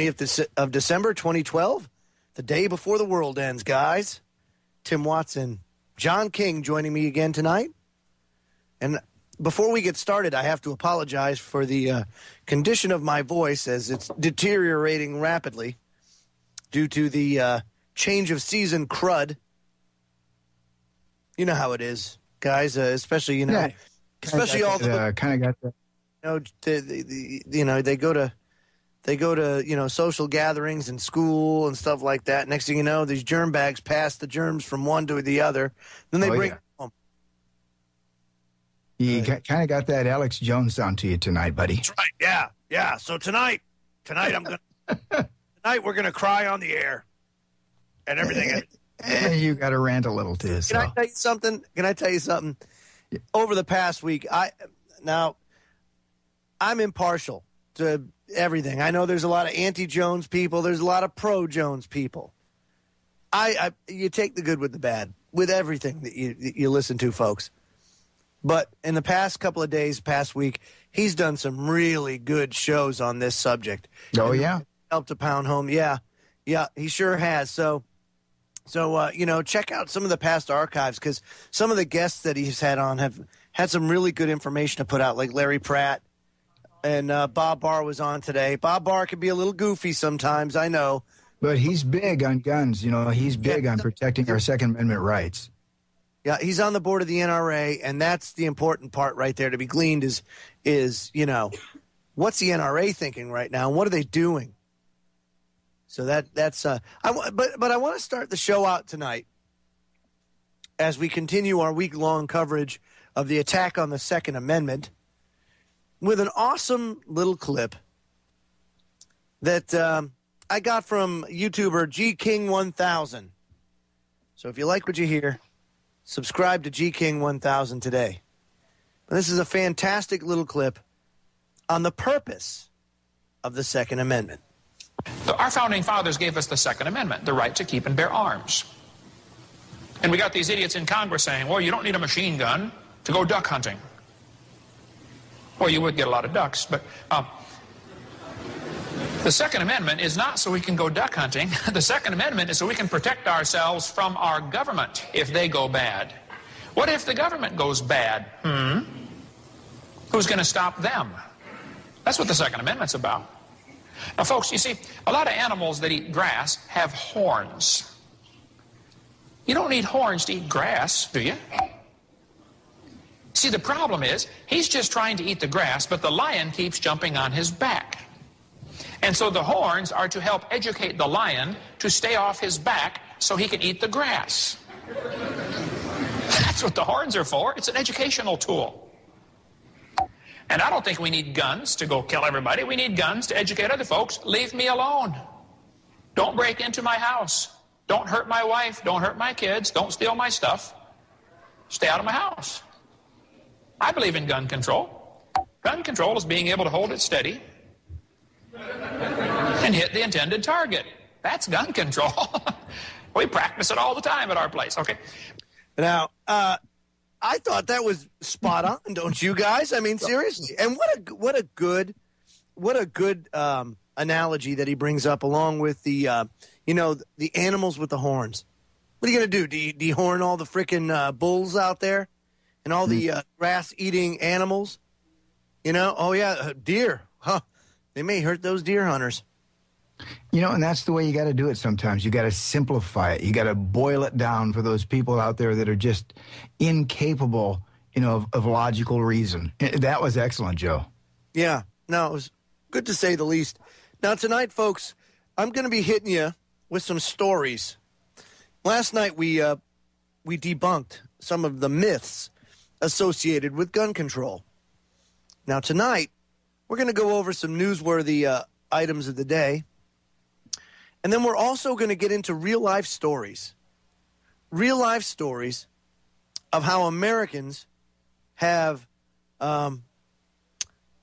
20th of December, 2012, the day before the world ends, guys. Tim Watson, John King joining me again tonight. And before we get started, I have to apologize for the condition of my voice as it's deteriorating rapidly due to the change of season crud. You know how it is, guys, especially, especially all the kind of got that. They go to social gatherings and school and stuff like that. Next thing you know, these germ bags pass the germs from one to the other. Then they bring them home. You kind of got that Alex Jones sound to you tonight, buddy. That's right. Yeah. So tonight we're gonna cry on the air and everything. You got to rant a little too. Can I tell you something? Over the past week, I'm impartial to everything. I know there's a lot of anti-Jones people. There's a lot of pro-Jones people. You take the good with the bad with everything that you listen to, folks. But in the past couple of days, past week, he's done some really good shows on this subject. Oh, yeah. Helped to pound home. Yeah, he sure has. So check out some of the past archives because some of the guests that he's had on have had some really good information to put out, like Larry Pratt. And Bob Barr was on today. Bob Barr can be a little goofy sometimes, I know. But he's big on guns. He's big on protecting our Second Amendment rights. Yeah, he's on the board of the NRA, and that's the important part right there to be gleaned is what's the NRA thinking right now? What are they doing? So that's but I want to start the show out tonight as we continue our week-long coverage of the attack on the Second Amendment with an awesome little clip that I got from YouTuber GKing1000. So if you like what you hear, subscribe to GKing1000 today. But this is a fantastic little clip on the purpose of the Second Amendment. Our founding fathers gave us the Second Amendment, the right to keep and bear arms. And we got these idiots in Congress saying, well, you don't need a machine gun to go duck hunting. Well, you would get a lot of ducks, but the Second Amendment is not so we can go duck hunting. The Second Amendment is so we can protect ourselves from our government if they go bad. What if the government goes bad? Who's going to stop them? That's what the Second Amendment's about. Now, folks, you see, a lot of animals that eat grass have horns. You don't need horns to eat grass, do you? See, the problem is, he's just trying to eat the grass, but the lion keeps jumping on his back. And so the horns are to help educate the lion to stay off his back so he can eat the grass. That's what the horns are for. It's an educational tool. And I don't think we need guns to go kill everybody. We need guns to educate other folks. Leave me alone. Don't break into my house. Don't hurt my wife. Don't hurt my kids. Don't steal my stuff. Stay out of my house. I believe in gun control. Gun control is being able to hold it steady and hit the intended target. That's gun control. We practice it all the time at our place. Okay. Now, I thought that was spot on, don't you guys? I mean, seriously. And what a good analogy that he brings up, along with the the animals with the horns. What are you gonna do? Dehorn all the frickin' bulls out there, and all the grass-eating animals? Oh yeah, deer. Huh? They may hurt those deer hunters. And that's the way you got to do it sometimes. You got to simplify it. You got to boil it down for those people out there that are just incapable, of logical reason. That was excellent, Joe. Yeah. No, it was good to say the least. Now, tonight, folks, I'm going to be hitting you with some stories. Last night, we debunked some of the myths associated with gun control. Now, tonight, we're going to go over some newsworthy items of the day. And then we're also going to get into real-life stories of how Americans have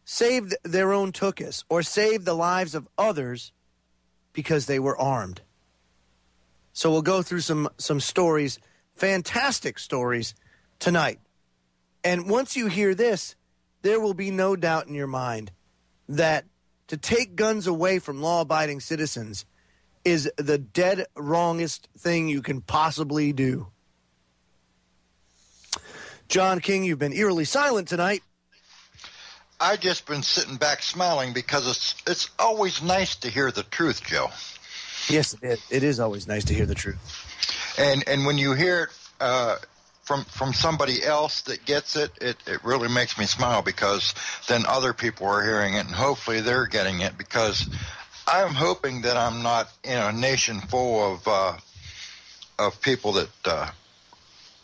saved their own tuchus or saved the lives of others because they were armed. So we'll go through some stories, fantastic stories, tonight. And once you hear this, there will be no doubt in your mind that to take guns away from law-abiding citizens is the dead wrongest thing you can possibly do. John King, you've been eerily silent tonight. I've just been sitting back smiling because it's always nice to hear the truth, Joe. Yes, it is always nice to hear the truth. And when you hear it from somebody else that gets it, it really makes me smile, because then other people are hearing it, and hopefully they're getting it, because I'm hoping that I'm not in a nation full of people that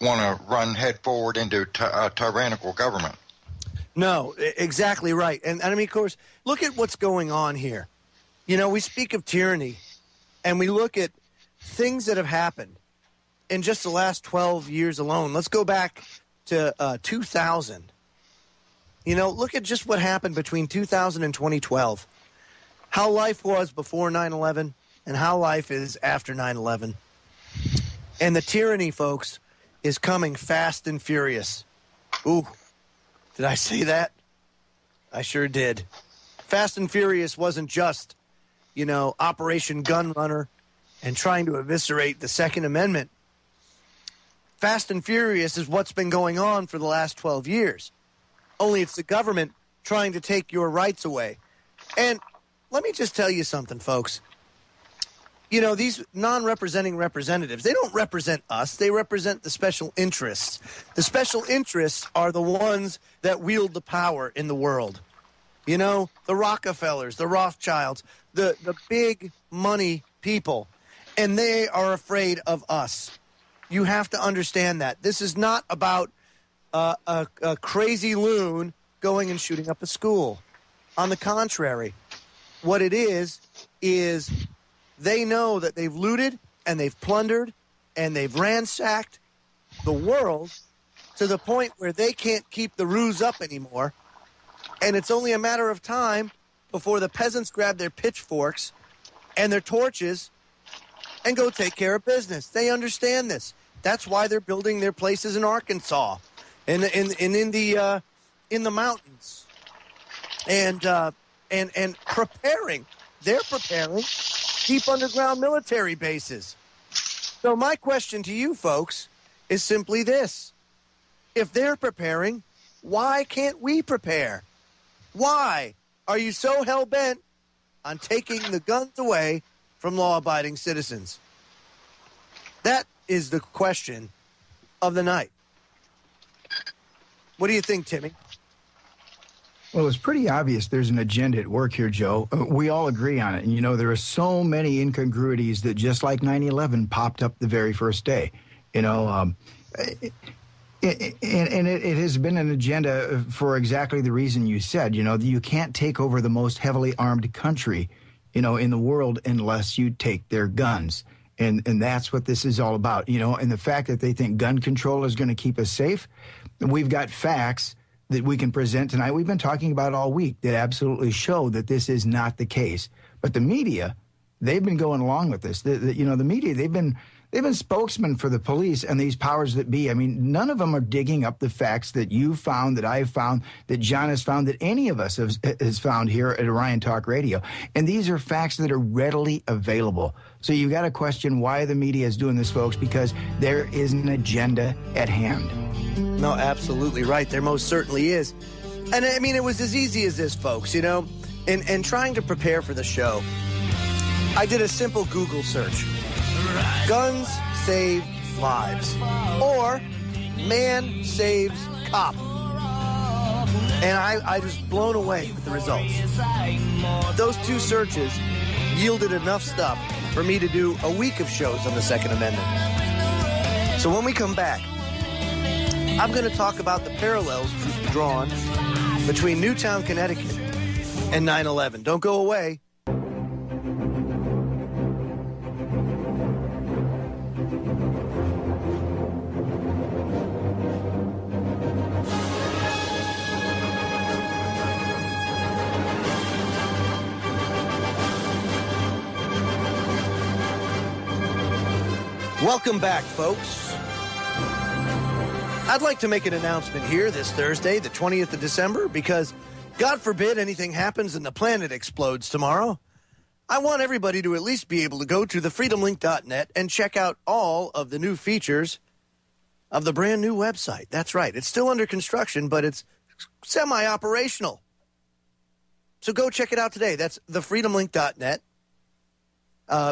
want to run head forward into a tyrannical government. No, exactly right. And I mean, of course, look at what's going on here. You know, we speak of tyranny, and we look at things that have happened in just the last 12 years alone. Let's go back to 2000. You know, look at just what happened between 2000 and 2012. How life was before 9/11 and how life is after 9/11. And the tyranny, folks, is coming fast and furious. Ooh, did I say that? I sure did. Fast and Furious wasn't just, you know, Operation Gun Runner and trying to eviscerate the Second Amendment. Fast and Furious is what's been going on for the last 12 years. Only it's the government trying to take your rights away. And let me just tell you something, folks. You know, these non-representing representatives, they don't represent us. They represent the special interests. The special interests are the ones that wield the power in the world. You know, the Rockefellers, the Rothschilds, the big money people. And they are afraid of us. You have to understand that. This is not about a crazy loon going and shooting up a school. On the contrary, what it is they know that they've looted and they've plundered and they've ransacked the world to the point where they can't keep the ruse up anymore. And it's only a matter of time before the peasants grab their pitchforks and their torches and go take care of business. They understand this. That's why they're building their places in Arkansas and in the mountains and preparing. They're preparing deep underground military bases. So my question to you folks is simply this. If they're preparing, why can't we prepare? Why are you so hell-bent on taking the guns away from law-abiding citizens? That is the question of the night. What do you think, Timmy? Well, it's pretty obvious there's an agenda at work here, Joe. We all agree on it. And, you know, there are so many incongruities that just like 9/11 popped up the very first day. You know, and it has been an agenda for exactly the reason you said. You know, you can't take over the most heavily armed country, you know, in the world unless you take their guns. And that's what this is all about, you know. And the fact that they think gun control is going to keep us safe, we've got facts that we can present tonight. We've been talking about all week that absolutely show that this is not the case. But the media, they've been going along with this. You know, the media, they've been spokesmen for the police and these powers that be. I mean, none of them are digging up the facts that you found, that I've found, that John has found, that any of us has found here at Orion Talk Radio. And these are facts that are readily available. So you got to question why the media is doing this, folks, because there is an agenda at hand. No, absolutely right. There most certainly is. And I mean, it was as easy as this, folks, you know, in trying to prepare for the show, I did a simple Google search. Guns save lives. Or man saves cop. And I was blown away with the results. Those two searches yielded enough stuff for me to do a week of shows on the Second Amendment. So when we come back, I'm going to talk about the parallels drawn between Newtown, Connecticut and 9/11. Don't go away. Welcome back, folks. I'd like to make an announcement here this Thursday, the 20th of December, because God forbid anything happens and the planet explodes tomorrow. I want everybody to at least be able to go to thefreedomlink.net and check out all of the new features of the brand new website. That's right. It's still under construction, but it's semi-operational. So go check it out today. That's thefreedomlink.net.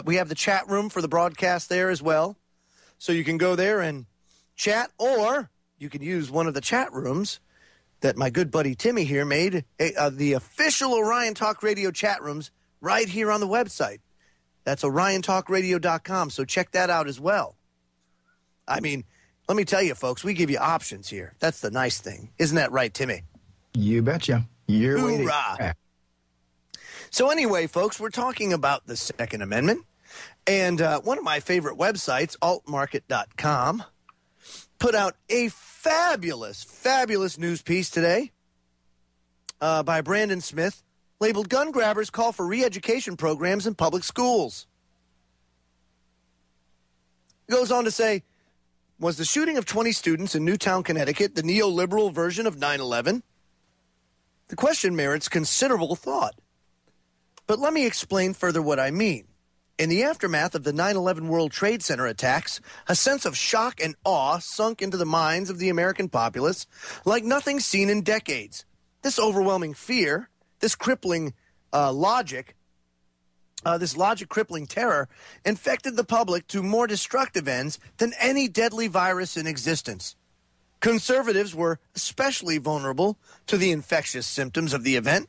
We have the chat room for the broadcast there as well. So you can go there and chat, or you can use one of the chat rooms that my good buddy Timmy here made, the official Orion Talk Radio chat rooms right here on the website. That's oriontalkradio.com, so check that out as well. I mean, let me tell you, folks, we give you options here. That's the nice thing. Isn't that right, Timmy? You betcha. You're waiting. So anyway, folks, we're talking about the Second Amendment. And one of my favorite websites, altmarket.com, put out a fabulous, fabulous news piece today by Brandon Smith, labeled Gun Grabbers Call for Re-Education Programs in Public Schools. It goes on to say, was the shooting of 20 students in Newtown, Connecticut the neoliberal version of 9/11? The question merits considerable thought. But let me explain further what I mean. In the aftermath of the 9/11 World Trade Center attacks, a sense of shock and awe sunk into the minds of the American populace like nothing seen in decades. This overwhelming fear, this crippling logic crippling terror infected the public to more destructive ends than any deadly virus in existence. Conservatives were especially vulnerable to the infectious symptoms of the event,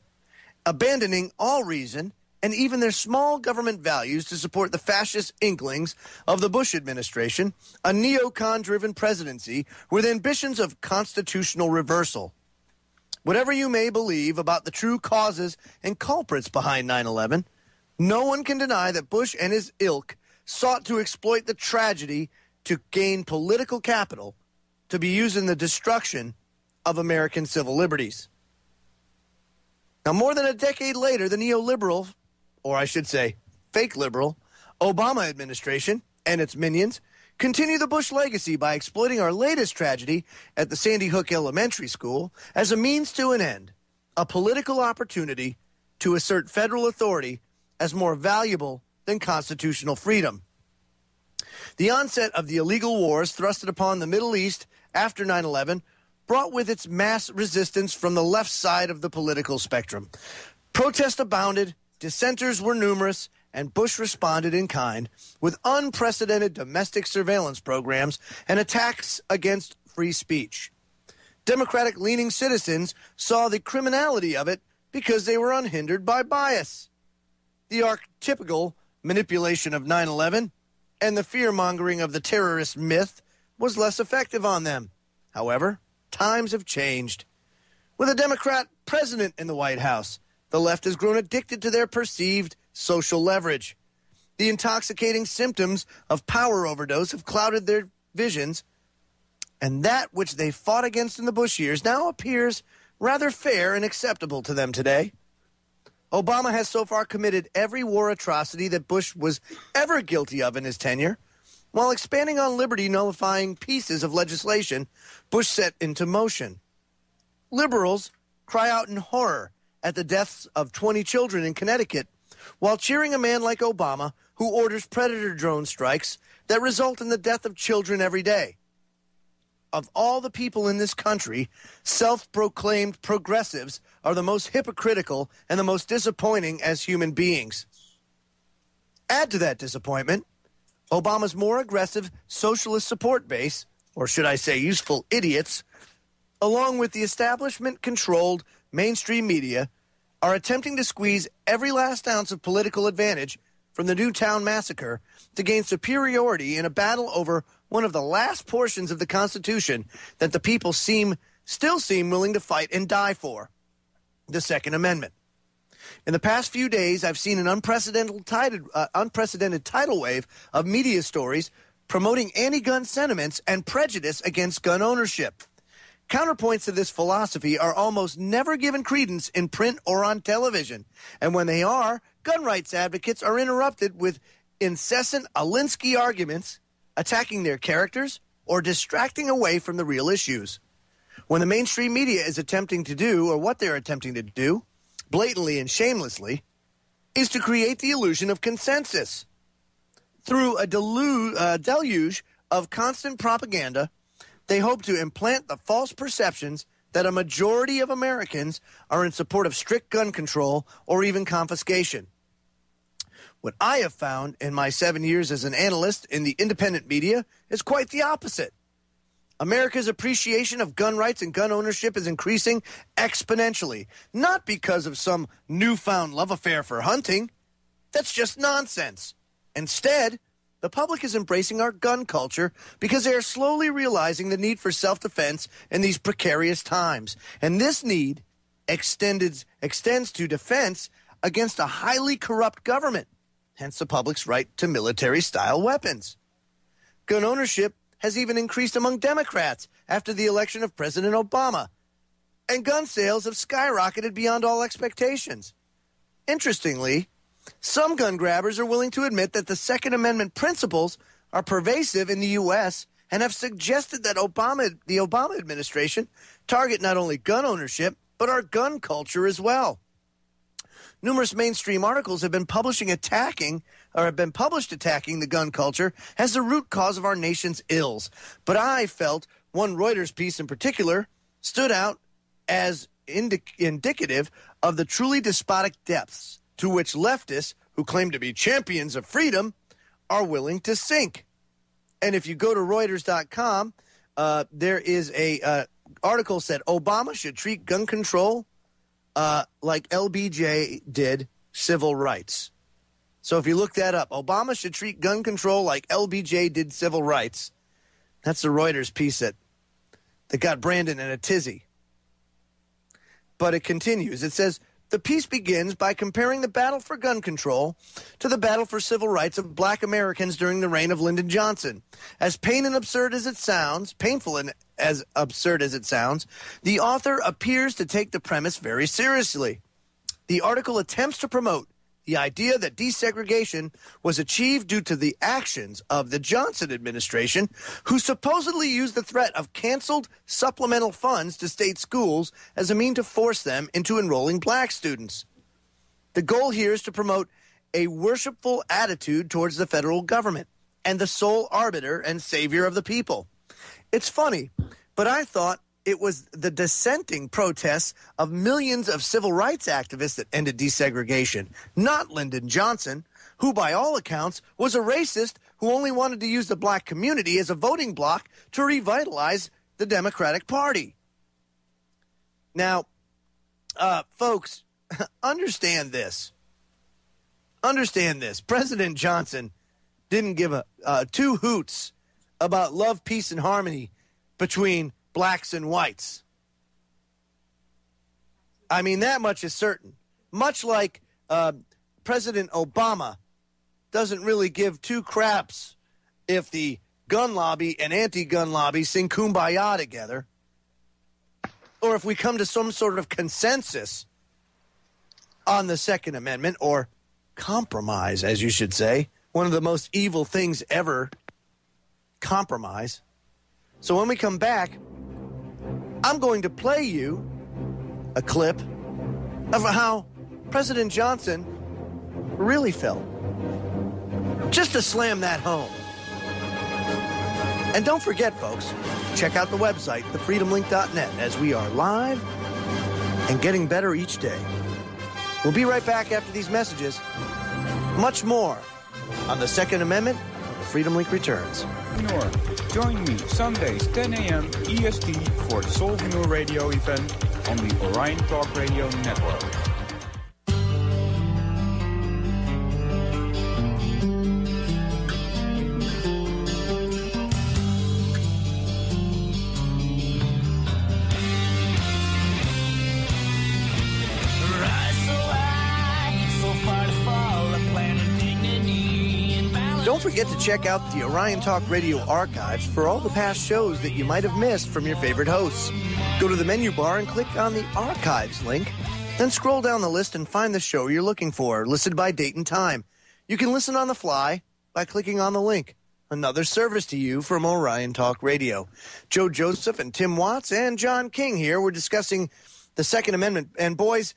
abandoning all reason and even their small government values to support the fascist inklings of the Bush administration, a neocon-driven presidency with ambitions of constitutional reversal. Whatever you may believe about the true causes and culprits behind 9/11, no one can deny that Bush and his ilk sought to exploit the tragedy to gain political capital to be used in the destruction of American civil liberties. Now, more than a decade later, the neoliberal, or I should say fake liberal, Obama administration and its minions continue the Bush legacy by exploiting our latest tragedy at the Sandy Hook Elementary School as a means to an end, a political opportunity to assert federal authority as more valuable than constitutional freedom. The onset of the illegal wars thrusted upon the Middle East after 9/11 brought with its mass resistance from the left side of the political spectrum. Protests abounded, dissenters were numerous, and Bush responded in kind with unprecedented domestic surveillance programs and attacks against free speech. Democratic-leaning citizens saw the criminality of it because they were unhindered by bias. The archetypical manipulation of 9/11 and the fear-mongering of the terrorist myth was less effective on them. However, times have changed. With a Democrat president in the White House, the left has grown addicted to their perceived social leverage. The intoxicating symptoms of power overdose have clouded their visions, and that which they fought against in the Bush years now appears rather fair and acceptable to them today. Obama has so far committed every war atrocity that Bush was ever guilty of in his tenure, while expanding on liberty nullifying pieces of legislation Bush set into motion. Liberals cry out in horror at the deaths of 20 children in Connecticut, while cheering a man like Obama who orders predator drone strikes that result in the death of children every day. Of all the people in this country, self-proclaimed progressives are the most hypocritical and the most disappointing as human beings. Add to that disappointment Obama's more aggressive socialist support base, or should I say useful idiots, along with the establishment-controlled mainstream media, are attempting to squeeze every last ounce of political advantage from the Newtown massacre to gain superiority in a battle over one of the last portions of the Constitution that the people still seem willing to fight and die for, the Second Amendment. In the past few days, I've seen an unprecedented tidal wave of media stories promoting anti-gun sentiments and prejudice against gun ownership. Counterpoints to this philosophy are almost never given credence in print or on television, and when they are, gun rights advocates are interrupted with incessant Alinsky arguments, attacking their characters, or distracting away from the real issues. when the mainstream media is attempting to do, or what they're attempting to do, blatantly and shamelessly, is to create the illusion of consensus. Through a deluge of constant propaganda, they hope to implant the false perceptions that a majority of Americans are in support of strict gun control or even confiscation. What I have found in my 7 years as an analyst in the independent media is quite the opposite. America's appreciation of gun rights and gun ownership is increasing exponentially, not because of some newfound love affair for hunting. That's just nonsense. Instead, the public is embracing our gun culture because they are slowly realizing the need for self-defense in these precarious times. And this need extends to defense against a highly corrupt government, hence the public's right to military-style weapons. Gun ownership has even increased among Democrats after the election of President Obama, and gun sales have skyrocketed beyond all expectations. Interestingly, some gun grabbers are willing to admit that the Second Amendment principles are pervasive in the U.S. and have suggested that the Obama administration target not only gun ownership, but our gun culture as well. Numerous mainstream articles have been published attacking the gun culture as the root cause of our nation's ills. But I felt one Reuters piece in particular stood out as indicative of the truly despotic depths to which leftists, who claim to be champions of freedom, are willing to sink. And if you go to Reuters.com, there is a article said Obama should treat gun control like LBJ did civil rights. So if you look that up, Obama should treat gun control like LBJ did civil rights. That's the Reuters piece that got Brandon in a tizzy. But it continues. It says, the piece begins by comparing the battle for gun control to the battle for civil rights of black Americans during the reign of Lyndon Johnson. As painful and as absurd as it sounds, the author appears to take the premise very seriously. The article attempts to promote the idea that desegregation was achieved due to the actions of the Johnson administration, who supposedly used the threat of canceled supplemental funds to state schools as a means to force them into enrolling black students. The goal here is to promote a worshipful attitude towards the federal government and the sole arbiter and savior of the people. It's funny, but I thought it was the dissenting protests of millions of civil rights activists that ended desegregation, not Lyndon Johnson, who by all accounts was a racist who only wanted to use the black community as a voting bloc to revitalize the Democratic Party. Now, folks, understand this. Understand this. President Johnson didn't give two hoots about love, peace, and harmony between blacks and whites. I mean, that much is certain. Much like President Obama doesn't really give two craps if the gun lobby and anti-gun lobby sing Kumbaya together, or if we come to some sort of consensus on the Second Amendment, or compromise, as you should say. One of the most evil things ever, compromise. So when we come back, I'm going to play you a clip of how President Johnson really felt. Just to slam that home. And don't forget, folks, check out the website, thefreedomlink.net, as we are live and getting better each day. We'll be right back after these messages. Much more on the Second Amendment when the Freedom Link returns. Join me Sundays 10 a.m. EST for the Solvenor Radio event on the Orion Talk Radio Network. Don't forget to check out the Orion Talk Radio archives for all the past shows that you might have missed from your favorite hosts. Go to the menu bar and click on the Archives link, then scroll down the list and find the show you're looking for, listed by date and time. You can listen on the fly by clicking on the link. Another service to you from Orion Talk Radio. Joe Joseph and Tim Watts and John King here. We're discussing the Second Amendment. And boys,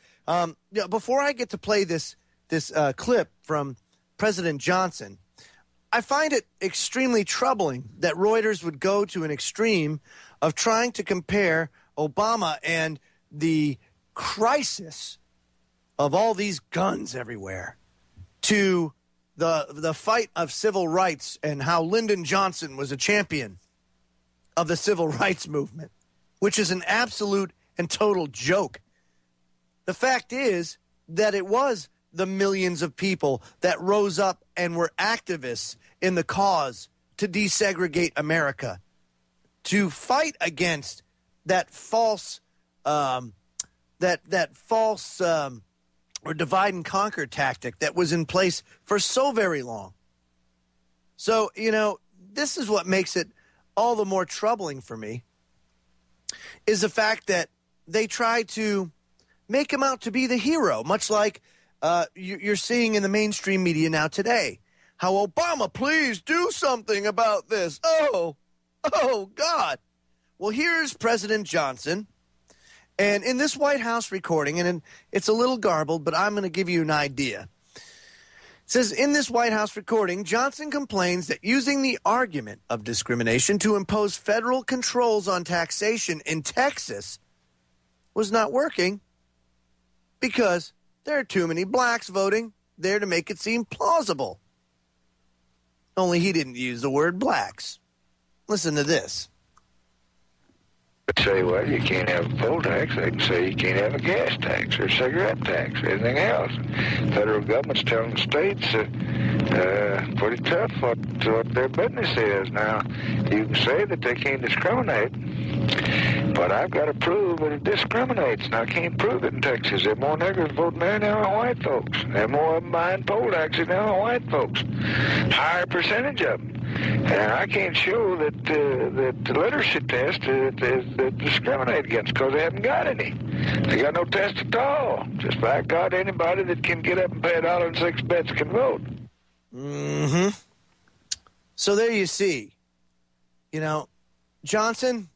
before I get to play this clip from President Johnson, I find it extremely troubling that Reuters would go to an extreme of trying to compare Obama and the crisis of all these guns everywhere to the fight of civil rights and how Lyndon Johnson was a champion of the civil rights movement, which is an absolute and total joke. The fact is that it was the millions of people that rose up and were activists in the cause to desegregate America, to fight against that false or divide and conquer tactic that was in place for so very long. So, this is what makes it all the more troubling for me, is the fact that they try to make him out to be the hero, much like you're seeing in the mainstream media now today. How Obama, please do something about this. Oh, God. Well, here's President Johnson. And in this White House recording, and it's a little garbled, but I'm going to give you an idea. It says, in this White House recording, Johnson complains that using the argument of discrimination to impose federal controls on taxation in Texas was not working because there are too many blacks voting there to make it seem plausible. Only he didn't use the word blacks. Listen to this. Say, well, you can't have a poll tax. They can say you can't have a gas tax or cigarette tax or anything else. Federal government's telling the states pretty tough what their business is. Now, you can say that they can't discriminate, but I've got to prove that it discriminates, and I can't prove it in Texas. There are more niggers voting there now than white folks. There are more of them buying poll taxes now than white folks. Higher percentage of them. And I can't show that the literacy test is discriminate against because they haven't got any. They got no test at all. Just by God, anybody that can get up and pay $1.06 can vote. Mm-hmm. So there you see. Johnson,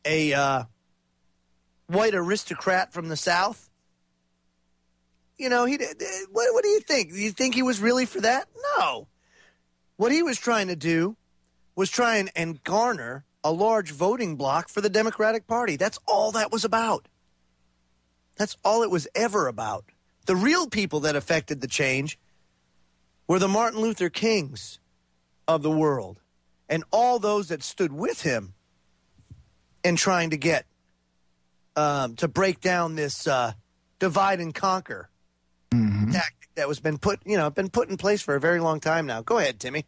a white aristocrat from the South. He what do you think? Do you think he was really for that? No. What he was trying to do was try and garner a large voting block for the Democratic Party. That's all that was about. That's all it was ever about. The real people that affected the change were the Martin Luther Kings of the world and all those that stood with him in trying to get to break down this divide and conquer tactic that was been put in place for a very long time now. Go ahead, Timmy.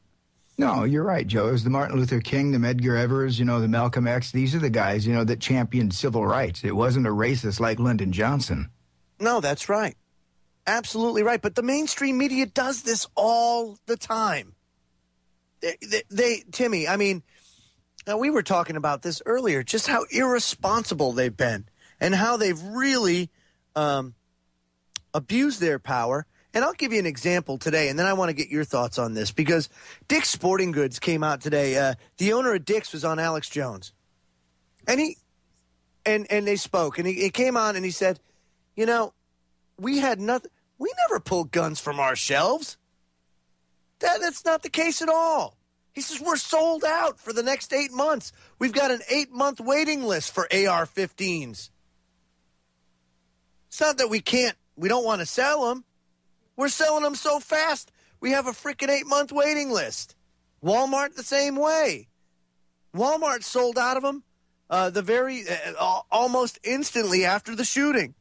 No, you're right, Joe. It was the Martin Luther King, the Medgar Evers, the Malcolm X. These are the guys, that championed civil rights. It wasn't a racist like Lyndon Johnson. No, that's right. Absolutely right. But the mainstream media does this all the time. Timmy, we were talking about this earlier, just how irresponsible they've been and how they've really abused their power. And I'll give you an example today, and then I want to get your thoughts on this, because Dick's Sporting Goods came out today. The owner of Dick's was on Alex Jones. And they spoke, and he came on and he said, we had nothing. We never pulled guns from our shelves. That's not the case at all. He says, we're sold out for the next 8 months. We've got an 8-month waiting list for AR-15s. It's not that we don't want to sell them. We're selling them so fast, we have a freaking 8-month waiting list. Walmart the same way. Walmart sold out of them almost instantly after the shooting.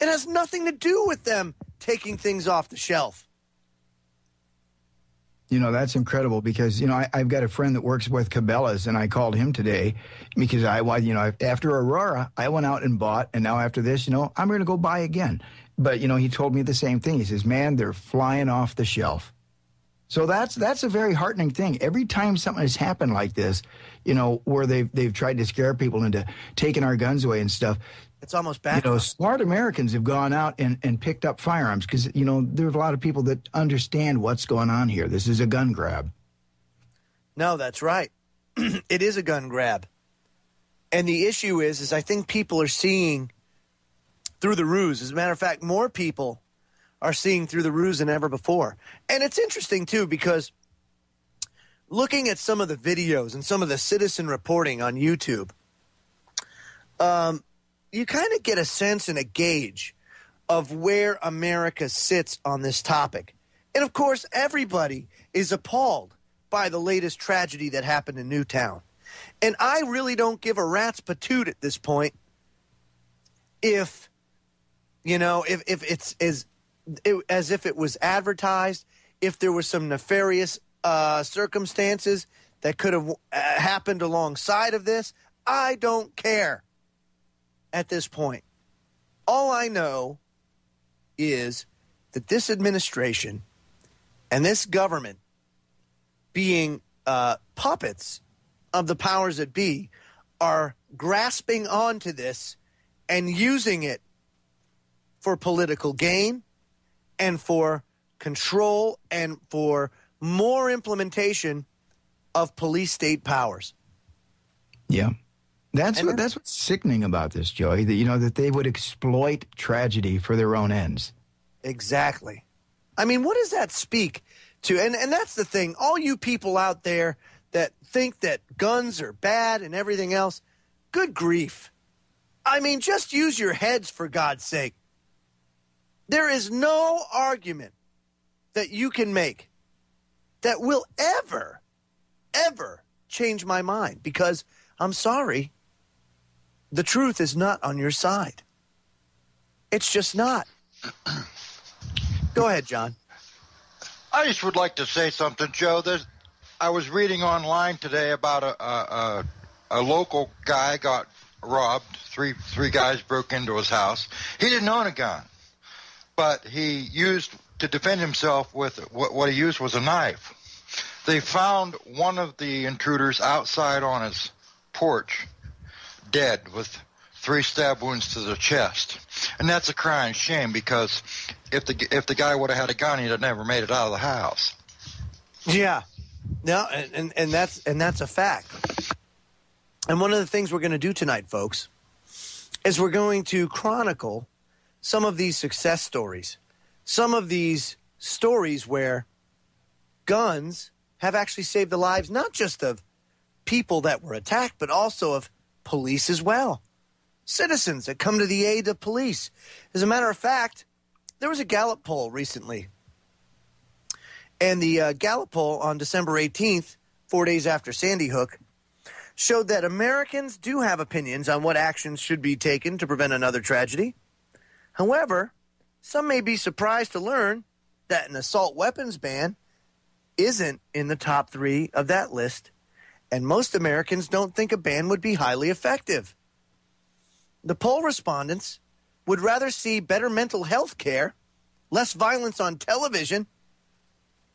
It has nothing to do with them taking things off the shelf. That's incredible because, I've got a friend that works with Cabela's, and I called him today because after Aurora, I went out and bought, and now after this, I'm going to go buy again. But, he told me the same thing. He says, man, they're flying off the shelf. So that's a very heartening thing. Every time something has happened like this, where they've tried to scare people into taking our guns away and stuff, It's almost bad. Smart Americans have gone out and picked up firearms because, there's a lot of people that understand what's going on here. This is a gun grab. No, that's right. It is a gun grab. And the issue is I think people are seeing through the ruse. As a matter of fact, more people are seeing through the ruse than ever before. And it's interesting, too, because looking at some of the videos and some of the citizen reporting on YouTube, you kind of get a sense and a gauge of where America sits on this topic. And, of course, everybody is appalled by the latest tragedy that happened in Newtown. And I really don't give a rat's patoot at this point if it's as if it was advertised, if there were some nefarious circumstances that could have happened alongside of this. I don't care at this point. All I know is that this administration and this government, being puppets of the powers that be, are grasping onto this and using it for political gain and for control and for more implementation of police state powers. Yeah. That's what's sickening about this, Joey, that they would exploit tragedy for their own ends. Exactly. I mean, what does that speak to? And that's the thing. All you people out there that think that guns are bad and everything else, good grief. I mean, just use your heads, for God's sake. There is no argument that you can make that will ever change my mind, because I'm sorry, the truth is not on your side. It's just not. Go ahead, John. I just would like to say something, Joe. I was reading online today about a local guy got robbed. Three guys broke into his house. He didn't own a gun, but he used to defend himself with what he used was a knife. They found one of the intruders outside on his porch, dead with 3 stab wounds to the chest, and that's a crying shame, because if the guy would have had a gun, he'd have never made it out of the house. Yeah, no, and that's a fact. And one of the things we're going to do tonight, folks, is we're going to chronicle some of these success stories, some of these stories where guns have actually saved the lives not just of people that were attacked, but also of police as well. Citizens that come to the aid of police. As a matter of fact, there was a Gallup poll recently. And the Gallup poll on December 18th, 4 days after Sandy Hook, showed that Americans do have opinions on what actions should be taken to prevent another tragedy. However, some may be surprised to learn that an assault weapons ban isn't in the top 3 of that list, and most Americans don't think a ban would be highly effective. The poll respondents would rather see better mental health care, less violence on television,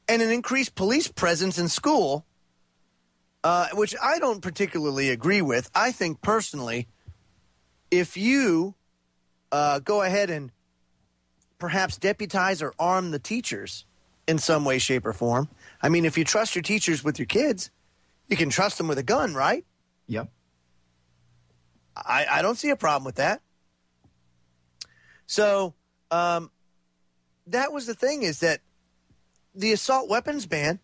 and an increased police presence in school, which I don't particularly agree with. I think personally, if you go ahead and perhaps deputize or arm the teachers in some way, shape, or form. I mean, if you trust your teachers with your kids, you can trust them with a gun, right? Yep. I don't see a problem with that. So that was the thing, is that the assault weapons ban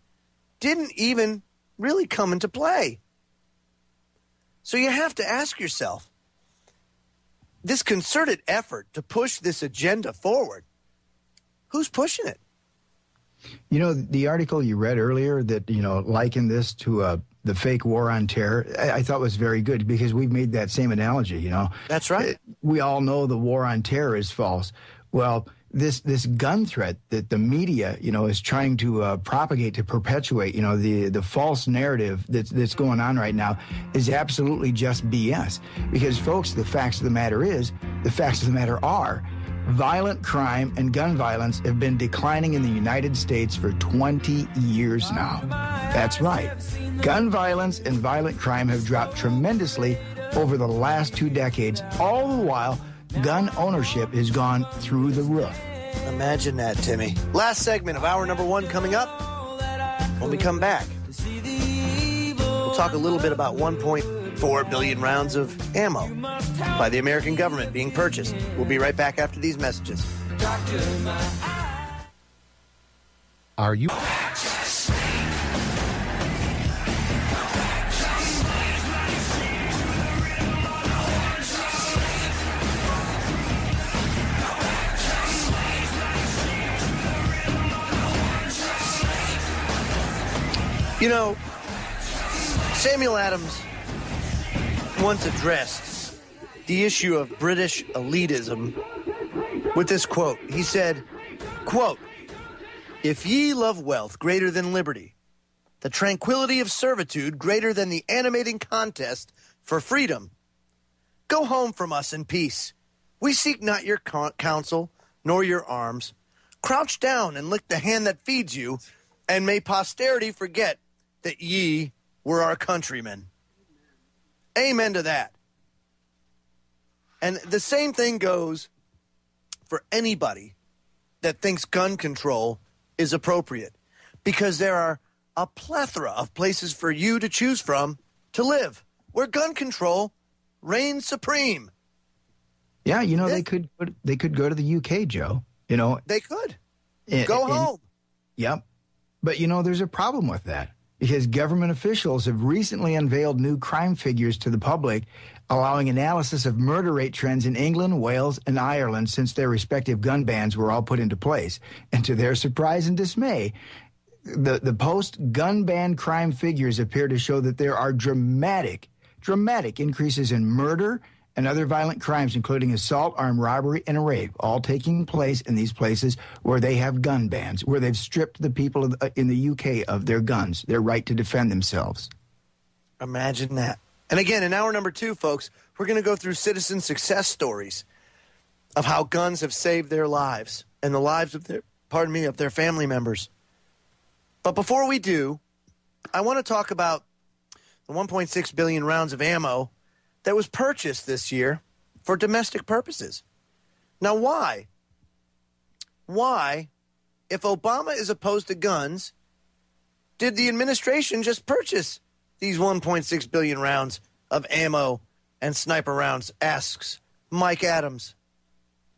didn't even really come into play. So you have to ask yourself, this concerted effort to push this agenda forward, who's pushing it? The article you read earlier that, likened this to the fake war on terror, I thought was very good, because we've made that same analogy, That's right. We all know the war on terror is false. Well, this gun threat that the media, is trying to propagate, to perpetuate, the false narrative that's going on right now is absolutely just BS. Because, folks, the facts of the matter are violent crime and gun violence have been declining in the United States for 20 years now. That's right. Gun violence and violent crime have dropped tremendously over the last 2 decades, all the while gun ownership has gone through the roof. Imagine that, Timmy. Last segment of hour number 1 coming up. When we come back, we'll talk a little bit about 1.4 billion rounds of ammo by the American government being purchased. We'll be right back after these messages. Are you... You know, Samuel Adams once addressed the issue of British elitism with this quote. He said, quote, "If ye love wealth greater than liberty, the tranquility of servitude greater than the animating contest for freedom, go home from us in peace. We seek not your counsel, nor your arms. Crouch down and lick the hand that feeds you, and may posterity forget that ye were our countrymen." Amen to that. And the same thing goes for anybody that thinks gun control is appropriate, because there are a plethora of places for you to choose from to live where gun control reigns supreme. Yeah, you know, they could go to the UK, Joe. You know, they could go home. Yep. But, you know, there's a problem with that, because government officials have recently unveiled new crime figures to the public, allowing analysis of murder rate trends in England, Wales, and Ireland since their respective gun bans were all put into place. And to their surprise and dismay, the post-gun ban crime figures appear to show that there are dramatic increases in murder and other violent crimes, including assault, armed robbery, and rape, all taking place in these places where they have gun bans, where they've stripped the people in the UK of their guns, their right to defend themselves. Imagine that. And again, in hour number 2, folks, we're going to go through citizen success stories of how guns have saved their lives and the lives of their family members. But before we do, I want to talk about the 1.6 billion rounds of ammo that was purchased this year for domestic purposes. Now, why? Why, if Obama is opposed to guns, did the administration just purchase these 1.6 billion rounds of ammo and sniper rounds, asks Mike Adams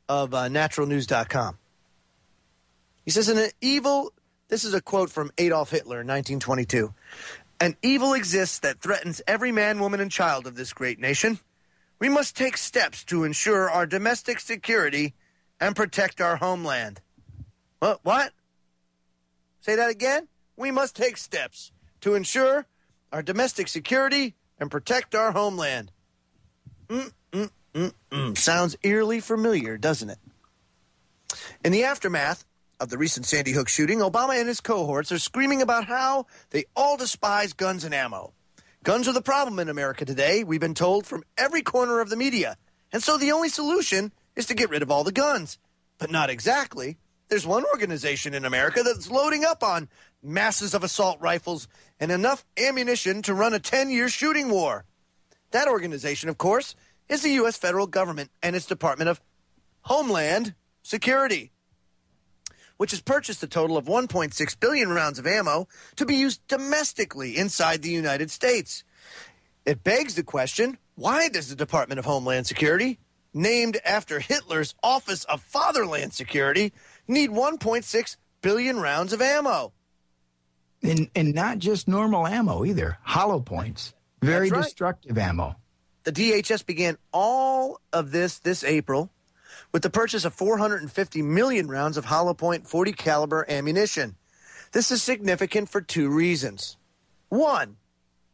of naturalnews.com. He says, this is a quote from Adolf Hitler in 1922. "An evil exists that threatens every man, woman, and child of this great nation. We must take steps to ensure our domestic security and protect our homeland." What? Say that again? "We must take steps to ensure our domestic security and protect our homeland." Sounds eerily familiar, doesn't it? In the aftermath of the recent Sandy Hook shooting, Obama and his cohorts are screaming about how they all despise guns and ammo. Guns are the problem in America today, we've been told from every corner of the media. And so the only solution is to get rid of all the guns. But not exactly. There's one organization in America that's loading up on masses of assault rifles and enough ammunition to run a 10-year shooting war. That organization, of course, is the U.S. federal government and its Department of Homeland Security, which has purchased a total of 1.6 billion rounds of ammo to be used domestically inside the United States. It begs the question, why does the Department of Homeland Security, named after Hitler's Office of Fatherland Security, need 1.6 billion rounds of ammo? And not just normal ammo either, hollow points, very destructive ammo. The DHS began all of this April with the purchase of 450 million rounds of hollow point 40 caliber ammunition. This is significant for 2 reasons. 1,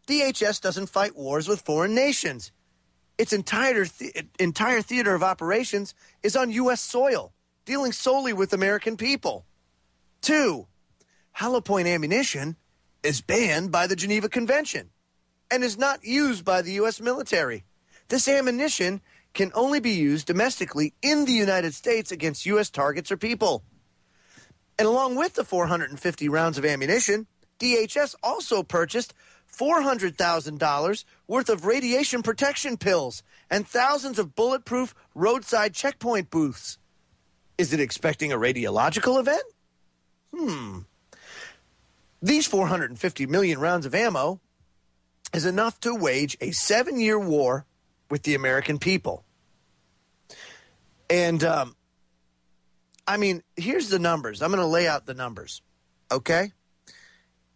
DHS doesn't fight wars with foreign nations. Its entire theater of operations is on U.S. soil, dealing solely with American people. 2, hollow point ammunition is banned by the Geneva Convention and is not used by the U.S. military. This ammunition can only be used domestically in the United States against U.S. targets or people. And along with the 450 rounds of ammunition, DHS also purchased $400,000 worth of radiation protection pills and thousands of bulletproof roadside checkpoint booths. Is it expecting a radiological event? These 450 million rounds of ammo is enough to wage a 7-year war with the American people. And, here's the numbers. I'm going to lay out the numbers, okay?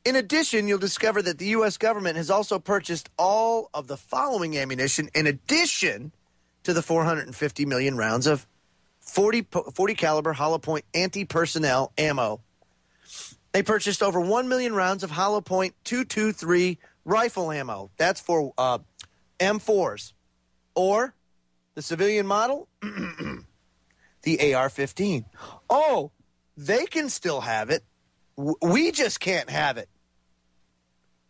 In addition, you'll discover that the U.S. government has also purchased all of the following ammunition in addition to the 450 million rounds of 40 caliber hollow point anti-personnel ammo. They purchased over 1 million rounds of hollow point .223 rifle ammo. That's for M4s. Or the civilian model, the AR-15. Oh, they can still have it. We just can't have it.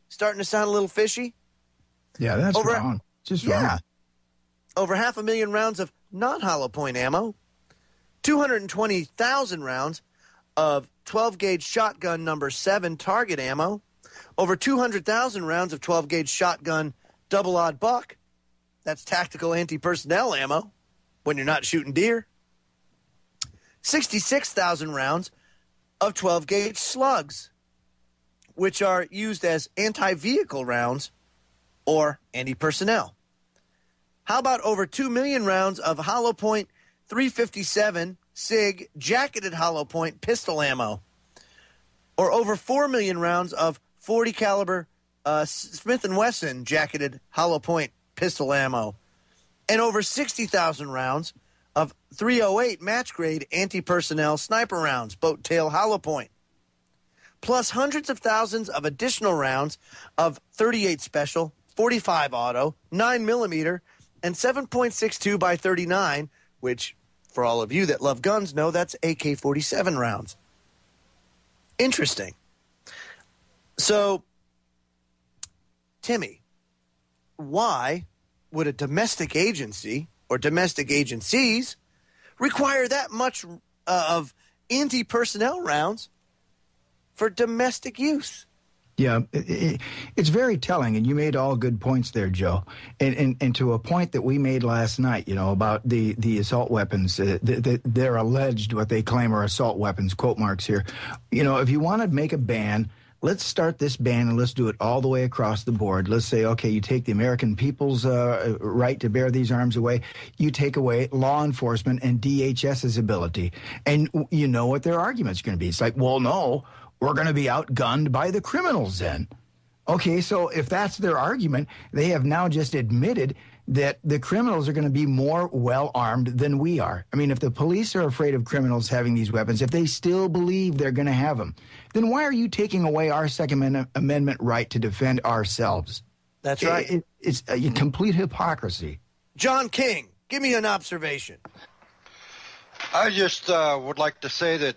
Starting to sound a little fishy? Yeah, that's wrong. Just wrong. Over 500,000 rounds of non-hollow point ammo, 220,000 rounds of 12-gauge shotgun number 7 target ammo, over 200,000 rounds of 12-gauge shotgun double-aught buck. That's tactical anti-personnel ammo when you're not shooting deer. 66,000 rounds of 12-gauge slugs, which are used as anti-vehicle rounds or anti-personnel. How about over 2 million rounds of hollow point .357 SIG jacketed hollow point pistol ammo, or over 4 million rounds of 40 caliber Smith & Wesson jacketed hollow point pistol ammo, and over 60,000 rounds of .308 match grade anti-personnel sniper rounds, boat tail hollow point, plus hundreds of thousands of additional rounds of .38 special, .45 auto, 9mm, and 7.62 by 39, which, for all of you that love guns, know that's AK-47 rounds. Interesting. So, Timmy, why would a domestic agency or domestic agencies require that much of anti-personnel rounds for domestic use? Yeah, it's very telling, and you made all good points there, Joe. And to a point that we made last night, about the assault weapons, they're alleged, what they claim are assault weapons, quote marks here. If you want to make a ban, let's start this ban and let's do it all the way across the board. Let's say, okay, you take the American people's right to bear these arms away. You take away law enforcement and DHS's ability. And you know what their argument's going to be. It's like, well, no, we're going to be outgunned by the criminals then. Okay, so if that's their argument, they have now just admitted that the criminals are going to be more well-armed than we are. I mean, if the police are afraid of criminals having these weapons, if they still believe they're going to have them, then why are you taking away our Second Amendment right to defend ourselves? That's right. It's a complete hypocrisy. John King, give me an observation. I just would like to say that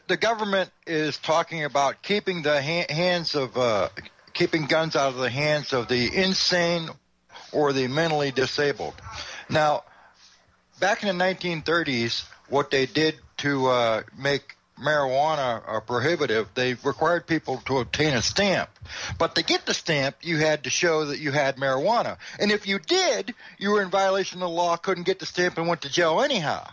the government is talking about keeping the keeping guns out of the hands of the insane or the mentally disabled. Now, back in the 1930s, what they did to make marijuana prohibitive, they required people to obtain a stamp. But to get the stamp, you had to show that you had marijuana. And if you did, you were in violation of the law, couldn't get the stamp, and went to jail anyhow.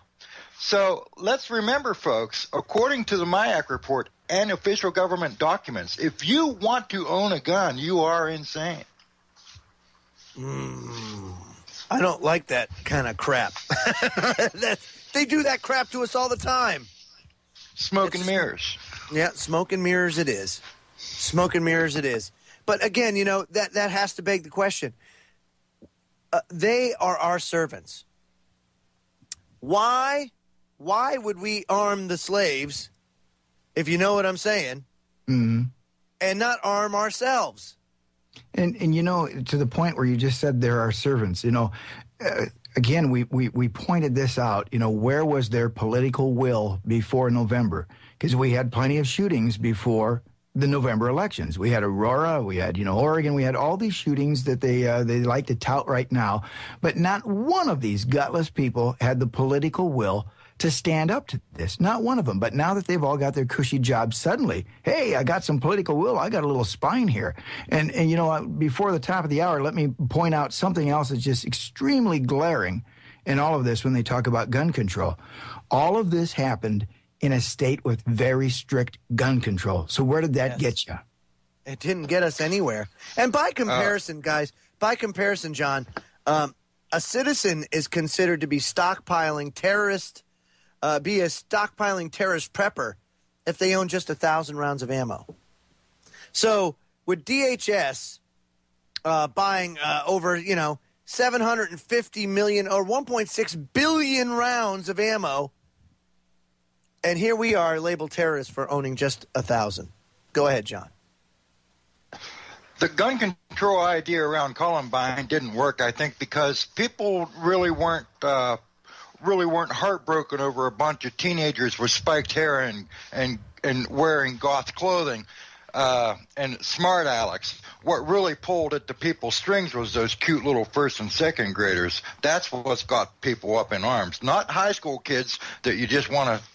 So let's remember, folks, according to the MIAC report and official government documents, if you want to own a gun, you are insane. I don't like that kind of crap. They do that crap to us all the time. Smoke and mirrors. Yeah, smoke and mirrors it is. Smoke and mirrors it is. But again, that has to beg the question. They are our servants. Why would we arm the slaves, if you know what I'm saying, and not arm ourselves? And to the point where you just said there are servants, again, we pointed this out, where was their political will before November? Because we had plenty of shootings before the November elections. We had Aurora, we had, Oregon, we had all these shootings that they like to tout right now. But not one of these gutless people had the political will to stand up to this. Not one of them. But now that they've all got their cushy jobs, suddenly, hey, I got some political will. I got a little spine here. And you know, before the top of the hour, let me point out something else that's just extremely glaring in all of this when they talk about gun control. All of this happened in a state with very strict gun control. So where did that get you? It didn't get us anywhere. And by comparison, guys, John, a citizen is considered to be stockpiling terrorist prepper if they own just 1,000 rounds of ammo. So with DHS buying over, 750 million or 1.6 billion rounds of ammo, and here we are labeled terrorists for owning just 1,000. Go ahead, John. The gun control idea around Columbine didn't work, I think, because people really weren't heartbroken over a bunch of teenagers with spiked hair and wearing goth clothing and smart Alex. What really pulled at the people's strings was those cute little first and second graders. That's what's got people up in arms, not high school kids that you just want to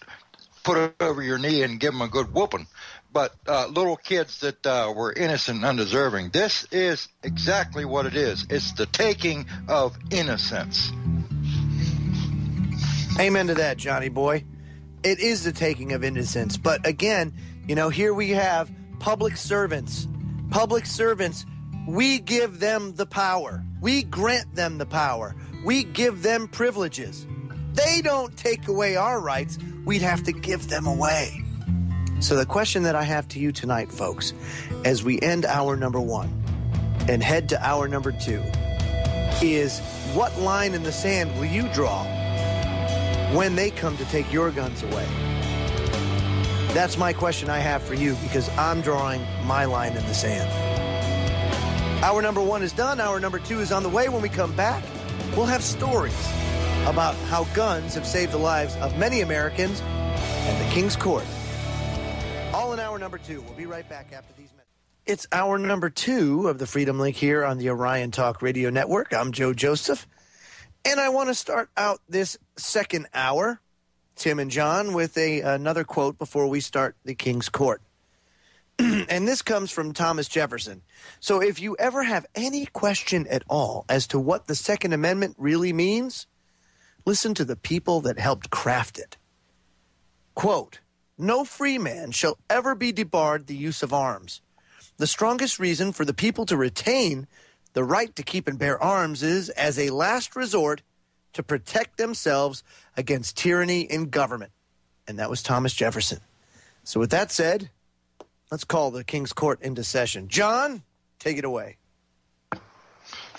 put it over your knee and give them a good whooping. But little kids that were innocent and undeserving. This is exactly what it is. It's the taking of innocence. Amen to that, Johnny boy. It is the taking of innocence. But again, here we have public servants. Public servants, we give them the power. We grant them the power. We give them privileges. They don't take away our rights. We'd have to give them away. So the question that I have to you tonight, folks, as we end hour number 1 and head to hour number 2, is what line in the sand will you draw when they come to take your guns away? That's my question I have for you, because I'm drawing my line in the sand. Hour number 1 is done. Hour number 2 is on the way. When we come back, we'll have stories about how guns have saved the lives of many Americans and the King's Court. All in hour number 2. We'll be right back after these minutes. It's hour number 2 of the Freedom Link here on the Orion Talk Radio Network. I'm Joe Joseph, and I want to start out this second hour, Tim and John, with another quote before we start the King's Court. And this comes from Thomas Jefferson. So if you ever have any question at all as to what the Second Amendment really means, listen to the people that helped craft it. Quote, "No free man shall ever be debarred the use of arms. The strongest reason for the people to retain the right to keep and bear arms is, as a last resort, to protect themselves against tyranny in government." And that was Thomas Jefferson. So with that said, let's call the King's Court into session. John, take it away.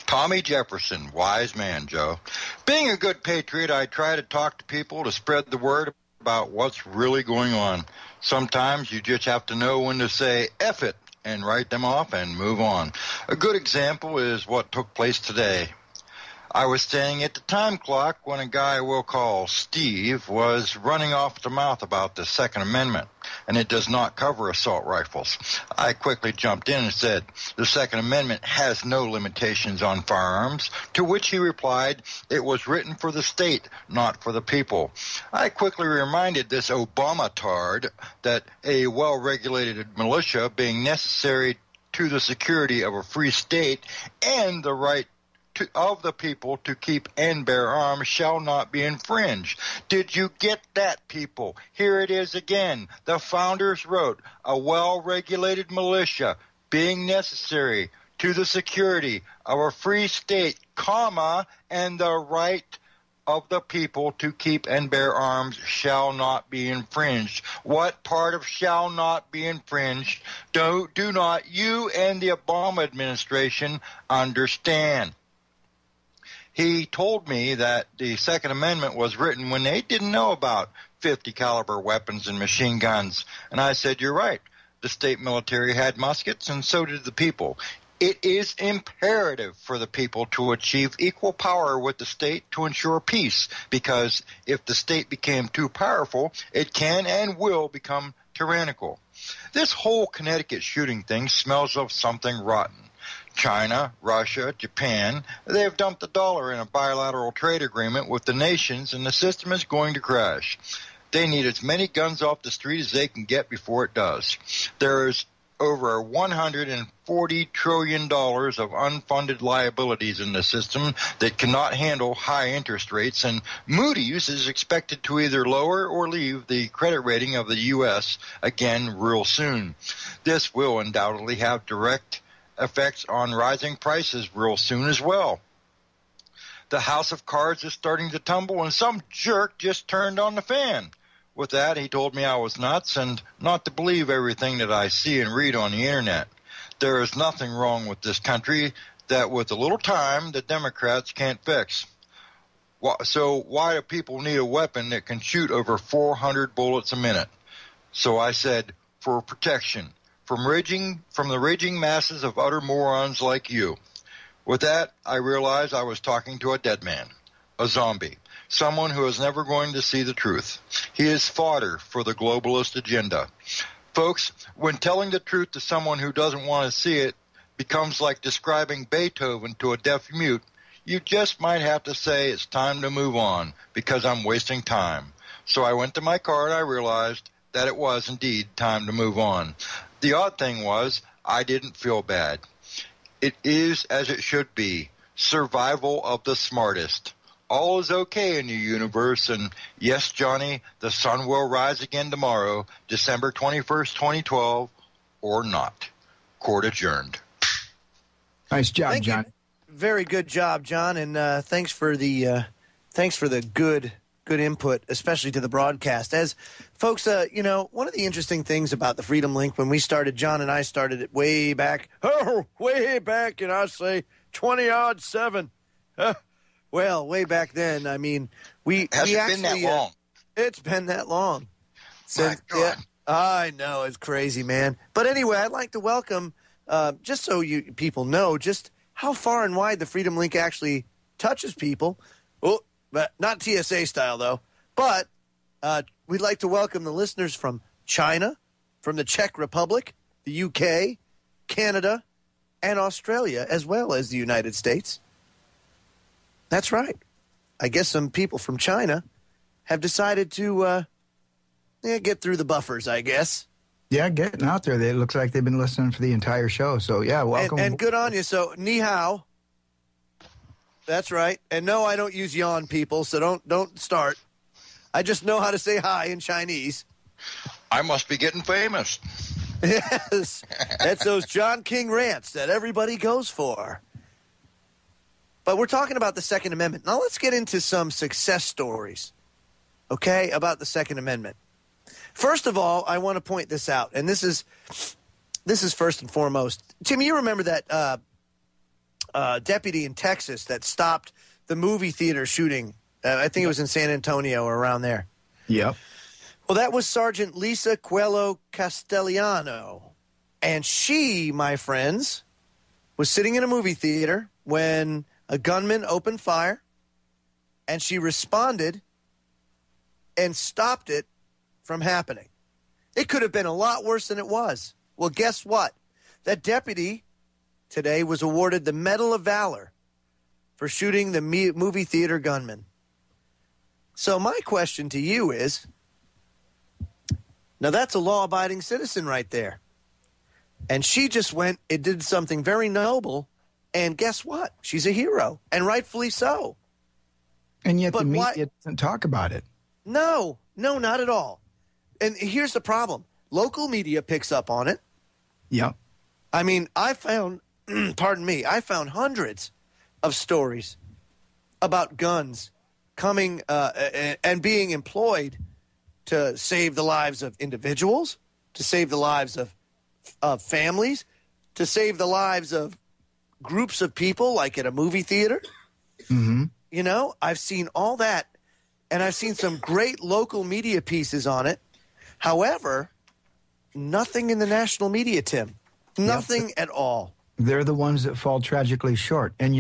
Tommy Jefferson, wise man, Joe. Being a good patriot, I try to talk to people to spread the word about what's really going on. Sometimes you just have to know when to say F it and write them off and move on. A good example is what took place today. I was standing at the time clock when a guy we'll call Steve was running off the mouth about the Second Amendment, and it does not cover assault rifles. I quickly jumped in and said, the Second Amendment has no limitations on firearms, to which he replied, it was written for the state, not for the people. I quickly reminded this Obama-tard that a well-regulated militia being necessary to the security of a free state and the right of the people to keep and bear arms shall not be infringed. Did you get that, people? Here it is again. The founders wrote, a well-regulated militia being necessary to the security of a free state, comma, and the right of the people to keep and bear arms shall not be infringed. What part of shall not be infringed do not you and the Obama administration understand? He told me that the Second Amendment was written when they didn't know about 50 caliber weapons and machine guns. And I said, you're right. The state military had muskets, and so did the people. It is imperative for the people to achieve equal power with the state to ensure peace, because if the state became too powerful, it can and will become tyrannical. This whole Connecticut shooting thing smells of something rotten. China, Russia, Japan, they have dumped the dollar in a bilateral trade agreement with the nations, and the system is going to crash. They need as many guns off the street as they can get before it does. There is over $140 trillion of unfunded liabilities in the system that cannot handle high interest rates, and Moody's is expected to either lower or leave the credit rating of the U.S. again real soon. This will undoubtedly have direct effects on rising prices real soon as well. The house of cards is starting to tumble, and some jerk just turned on the fan. With that, he told me I was nuts and not to believe everything that I see and read on the internet. There is nothing wrong with this country that with a little time the Democrats can't fix. So why do people need a weapon that can shoot over 400 bullets a minute? So I said, for protection, from the raging masses of utter morons like you. With that, I realized I was talking to a dead man, a zombie. Someone who is never going to see the truth. He is fodder for the globalist agenda. Folks, when telling the truth to someone who doesn't want to see it becomes like describing Beethoven to a deaf mute, you just might have to say it's time to move on because I'm wasting time. So I went to my car and I realized that it was indeed time to move on. The odd thing was I didn't feel bad. It is as it should be. Survival of the smartest. All is okay in the universe, and yes, Johnny, the sun will rise again tomorrow, December 21st, 2012, or not. Court adjourned. Nice job, Thank John. you. Very good job, John, and thanks for the good input, especially to the broadcast. As folks, one of the interesting things about the Freedom Link when we started, John and I started it way back, and I say 20-odd 7. Well, way back then, I mean, we Hasn't actually been that long. It's been that long. My God. Yeah, I know, it's crazy, man. But anyway, I'd like to welcome, just so you people know, just how far and wide the Freedom Link actually touches people. Oh, but not TSA style though. But we'd like to welcome the listeners from China, from the Czech Republic, the UK, Canada, and Australia, as well as the United States. That's right. I guess some people from China have decided to get through the buffers, I guess. Yeah, getting out there. It looks like they've been listening for the entire show. So, yeah, welcome. And good on you. So, ni hao. That's right. And no, I don't use yawn, people, so don't start. I just know how to say hi in Chinese. I must be getting famous. Yes. That's those John King rants that everybody goes for. But we're talking about the Second Amendment. Now let's get into some success stories, okay, about the Second Amendment. First of all, I want to point this out, and this is first and foremost. Tim, you remember that deputy in Texas that stopped the movie theater shooting? I think it was in San Antonio or around there. Yep. Well, that was Sergeant Lisa Coelho Castellano. And she, my friends, was sitting in a movie theater when a gunman opened fire, and she responded and stopped it from happening. It could have been a lot worse than it was. Well, guess what? That deputy today was awarded the Medal of Valor for shooting the movie theater gunman. So my question to you is, now that's a law-abiding citizen right there. And she just went and did something very noble. And guess what? She's a hero, and rightfully so. And yet the media doesn't talk about it. No, not at all. And here's the problem. Local media picks up on it. Yep. I mean, I found hundreds of stories about guns coming and being employed to save the lives of individuals, to save the lives of families, to save the lives of groups of people, like at a movie theater. Mm-hmm. You know, I've seen all that, and I've seen some great local media pieces on it. However, nothing in the national media, Tim. Nothing at all. They're the ones that fall tragically short. And,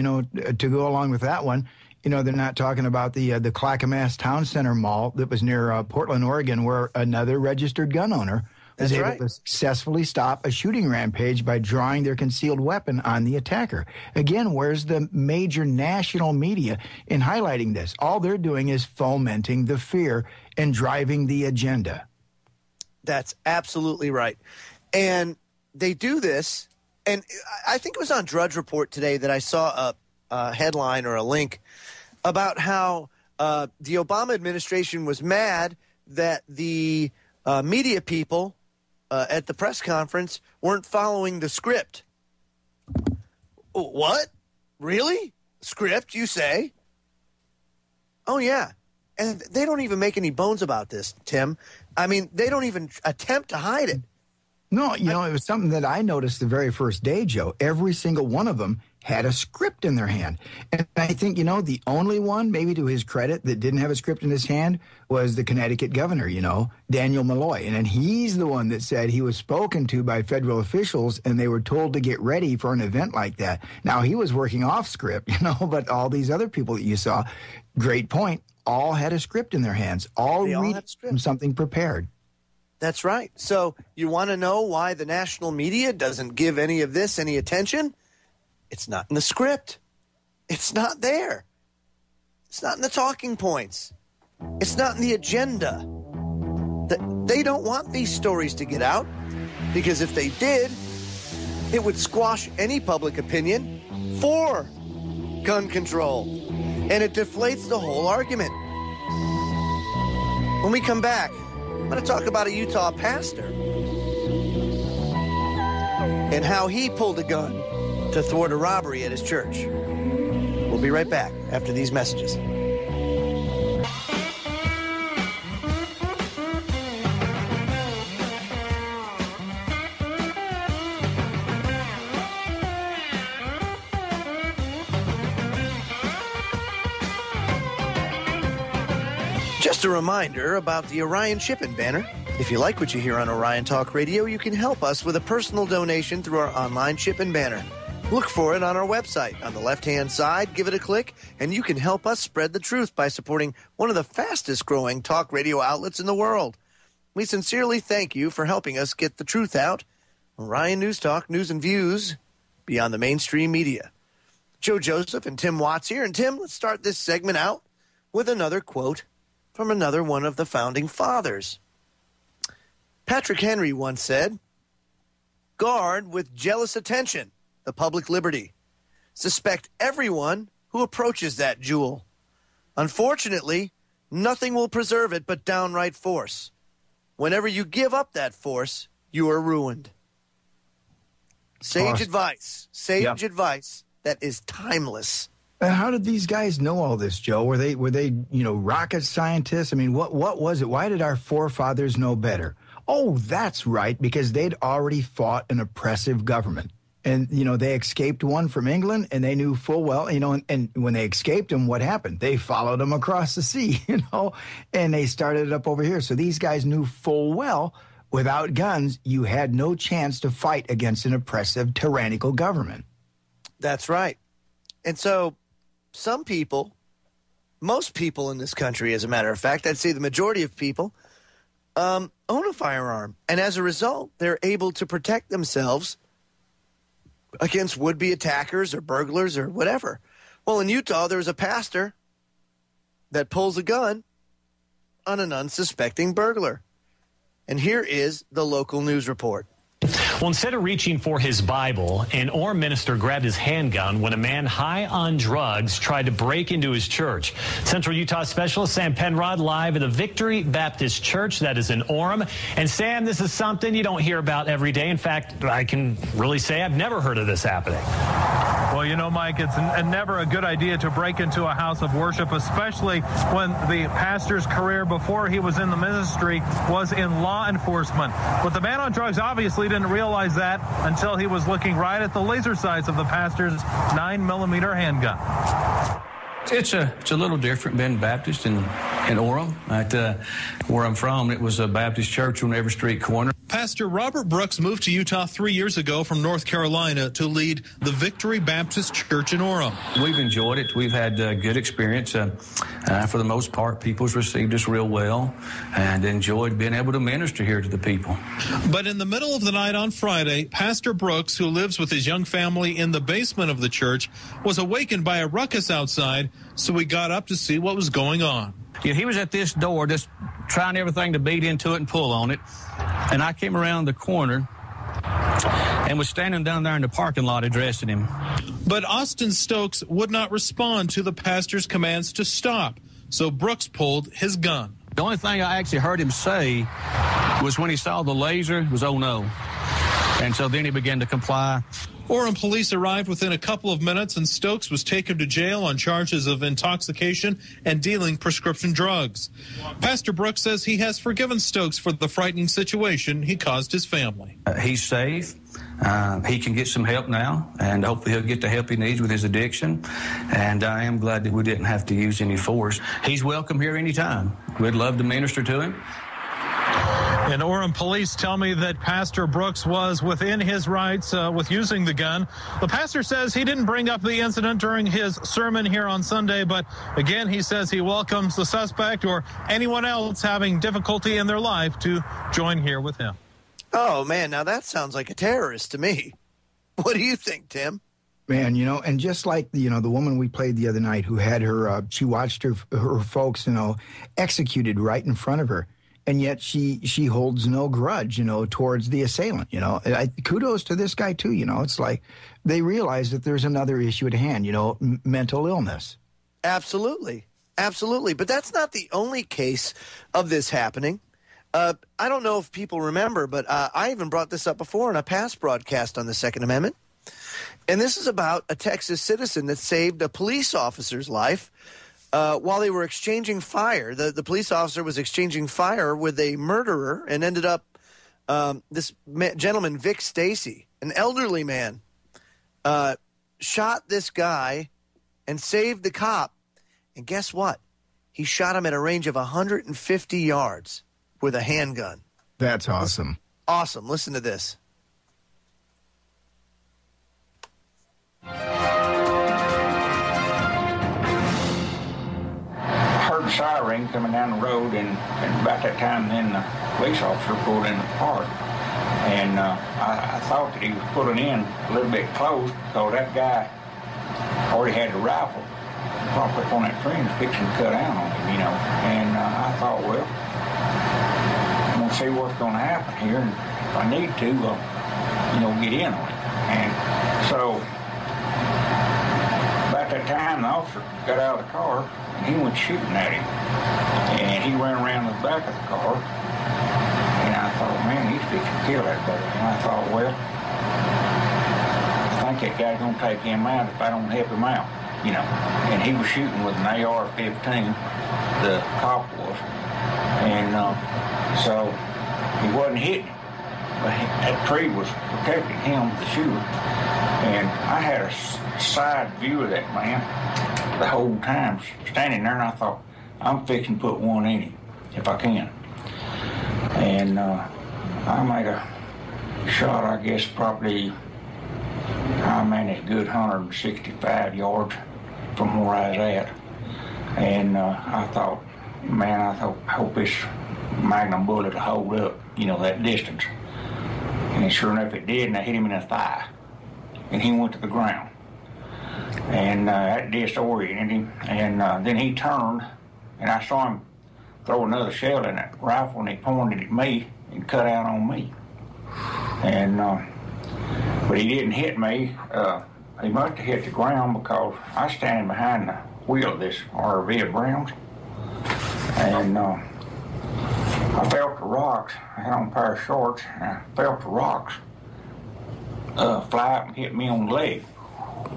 to go along with that one, they're not talking about the Clackamas Town Center Mall that was near Portland, Oregon, where another registered gun owner was able to successfully stop a shooting rampage by drawing their concealed weapon on the attacker. Again, where's the major national media in highlighting this? All they're doing is fomenting the fear and driving the agenda. That's absolutely right. And they do this, and I think it was on Drudge Report today that I saw a headline or a link about how the Obama administration was mad that the media people at the press conference weren't following the script. What? Really? Script, you say? Oh, yeah. And they don't even make any bones about this, Tim. I mean, they don't even attempt to hide it. No, it was something that I noticed the very first day, Joe. Every single one of them had a script in their hand. And I think, the only one, maybe to his credit, that didn't have a script in his hand was the Connecticut governor, Daniel Malloy. And then he's the one that said he was spoken to by federal officials and they were told to get ready for an event like that. Now, he was working off script, but all these other people that you saw, great point, all had a script in their hands. All read from something prepared. That's right. So you want to know why the national media doesn't give any of this any attention? It's not in the script. It's not there. It's not in the talking points. It's not in the agenda. They don't want these stories to get out because if they did, it would squash any public opinion for gun control. And it deflates the whole argument. When we come back, I'm going to talk about a Utah pastor and how he pulled a gun to thwart a robbery at his church. We'll be right back after these messages. Just a reminder about the Orion Shipping banner. If you like what you hear on Orion Talk Radio, you can help us with a personal donation through our online shipping banner. Look for it on our website. On the left-hand side, give it a click, and you can help us spread the truth by supporting one of the fastest-growing talk radio outlets in the world. We sincerely thank you for helping us get the truth out. Orion News Talk, news and views beyond the mainstream media. Joe Joseph and Tim Watts here. And Tim, let's start this segment out with another quote from another one of the founding fathers. Patrick Henry once said, "Guard with jealous attention the public liberty. Suspect everyone who approaches that jewel. Unfortunately, nothing will preserve it but downright force. Whenever you give up that force, you are ruined." Sage advice. Sage advice that is timeless. How did these guys know all this, Joe? Were they rocket scientists? I mean, what was it? Why did our forefathers know better? Oh, that's right, because they'd already fought an oppressive government. And, they escaped one from England, and they knew full well, and when they escaped him, what happened? They followed him across the sea, and they started it up over here. So these guys knew full well, without guns, you had no chance to fight against an oppressive, tyrannical government. That's right. And so some people, most people in this country, as a matter of fact, I'd say the majority of people, own a firearm. And as a result, they're able to protect themselves against would-be attackers or burglars or whatever. Well, in Utah, there's a pastor that pulls a gun on an unsuspecting burglar. And here is the local news report. Well, instead of reaching for his Bible, an Orem minister grabbed his handgun when a man high on drugs tried to break into his church. Central Utah specialist Sam Penrod live at the Victory Baptist Church that is in Orem. And Sam, this is something you don't hear about every day. In fact, I can really say I've never heard of this happening. Well, Mike, it's never a good idea to break into a house of worship, especially when the pastor's career before he was in the ministry was in law enforcement. But the man on drugs obviously didn't realize that until he was looking right at the laser sights of the pastor's 9mm handgun. It's a little different being Baptist and in Orem, where I'm from. It was a Baptist church on every street corner. Pastor Robert Brooks moved to Utah 3 years ago from North Carolina to lead the Victory Baptist Church in Orem. We've enjoyed it. We've had good experience. For the most part, people's received us real well and enjoyed being able to minister here to the people. But in the middle of the night on Friday, Pastor Brooks, who lives with his young family in the basement of the church, was awakened by a ruckus outside, so he got up to see what was going on. Yeah, he was at this door just trying everything to beat into it and pull on it. And I came around the corner and was standing down there in the parking lot addressing him. But Austin Stokes would not respond to the pastor's commands to stop, so Brooks pulled his gun. The only thing I actually heard him say was when he saw the laser was, "Oh, no." And so then he began to comply. Orem police arrived within a couple of minutes, and Stokes was taken to jail on charges of intoxication and dealing prescription drugs. Pastor Brooks says he has forgiven Stokes for the frightening situation he caused his family. He's safe. He can get some help now, and hopefully he'll get the help he needs with his addiction. And I am glad that we didn't have to use any force. He's welcome here anytime. We'd love to minister to him. And Orem police tell me that Pastor Brooks was within his rights with using the gun. The pastor says he didn't bring up the incident during his sermon here on Sunday, but again, he says he welcomes the suspect or anyone else having difficulty in their life to join here with him. Oh, man, now that sounds like a terrorist to me. What do you think, Tim? Man, and just like, the woman we played the other night who had her, she watched her folks, executed right in front of her. And yet she holds no grudge, towards the assailant, kudos to this guy, too, It's like they realize that there's another issue at hand, mental illness. Absolutely. Absolutely. But that's not the only case of this happening. I don't know if people remember, but I even brought this up before in a past broadcast on the Second Amendment. And this is about a Texas citizen that saved a police officer's life while they were exchanging fire. The police officer was exchanging fire with a murderer and ended up this gentleman, Vic Stacy, an elderly man, shot this guy and saved the cop. And guess what? He shot him at a range of 150 yards with a handgun. That's awesome. Awesome. Listen to this. Heard the siren coming down the road, and about that time then the police officer pulled in the park, and I thought that he was pulling in a little bit close because that guy already had the rifle propped up on that tree and fixing to cut out on him, and I thought, well, I'm going to see what's going to happen here, and if I need to, get in on it. And so about that time the officer got out of the car and he went shooting at him, and he ran around the back of the car, and I thought, man, he's fixing to kill that boy. And I thought, well, I think that guy's going to take him out if I don't help him out, and he was shooting with an AR-15, the cop was, and so he wasn't hitting him, but that tree was protecting him, the shooter. And I had a side view of that man the whole time, standing there, and I thought, I'm fixing to put one in him, if I can. And I made a shot, I guess, probably, I managed a good 165 yards from where I was at. And I thought, man, I hope this Magnum bullet will hold up, that distance. And sure enough, it did, and I hit him in the thigh. And he went to the ground. And that disoriented him. And then he turned, and I saw him throw another shell in that rifle, and he pointed at me and cut out on me. And but he didn't hit me. He must have hit the ground because I was standing behind the wheel of this RV of Brown's. And I felt the rocks. I had on a pair of shorts, and I felt the rocks fly up and hit me on the leg.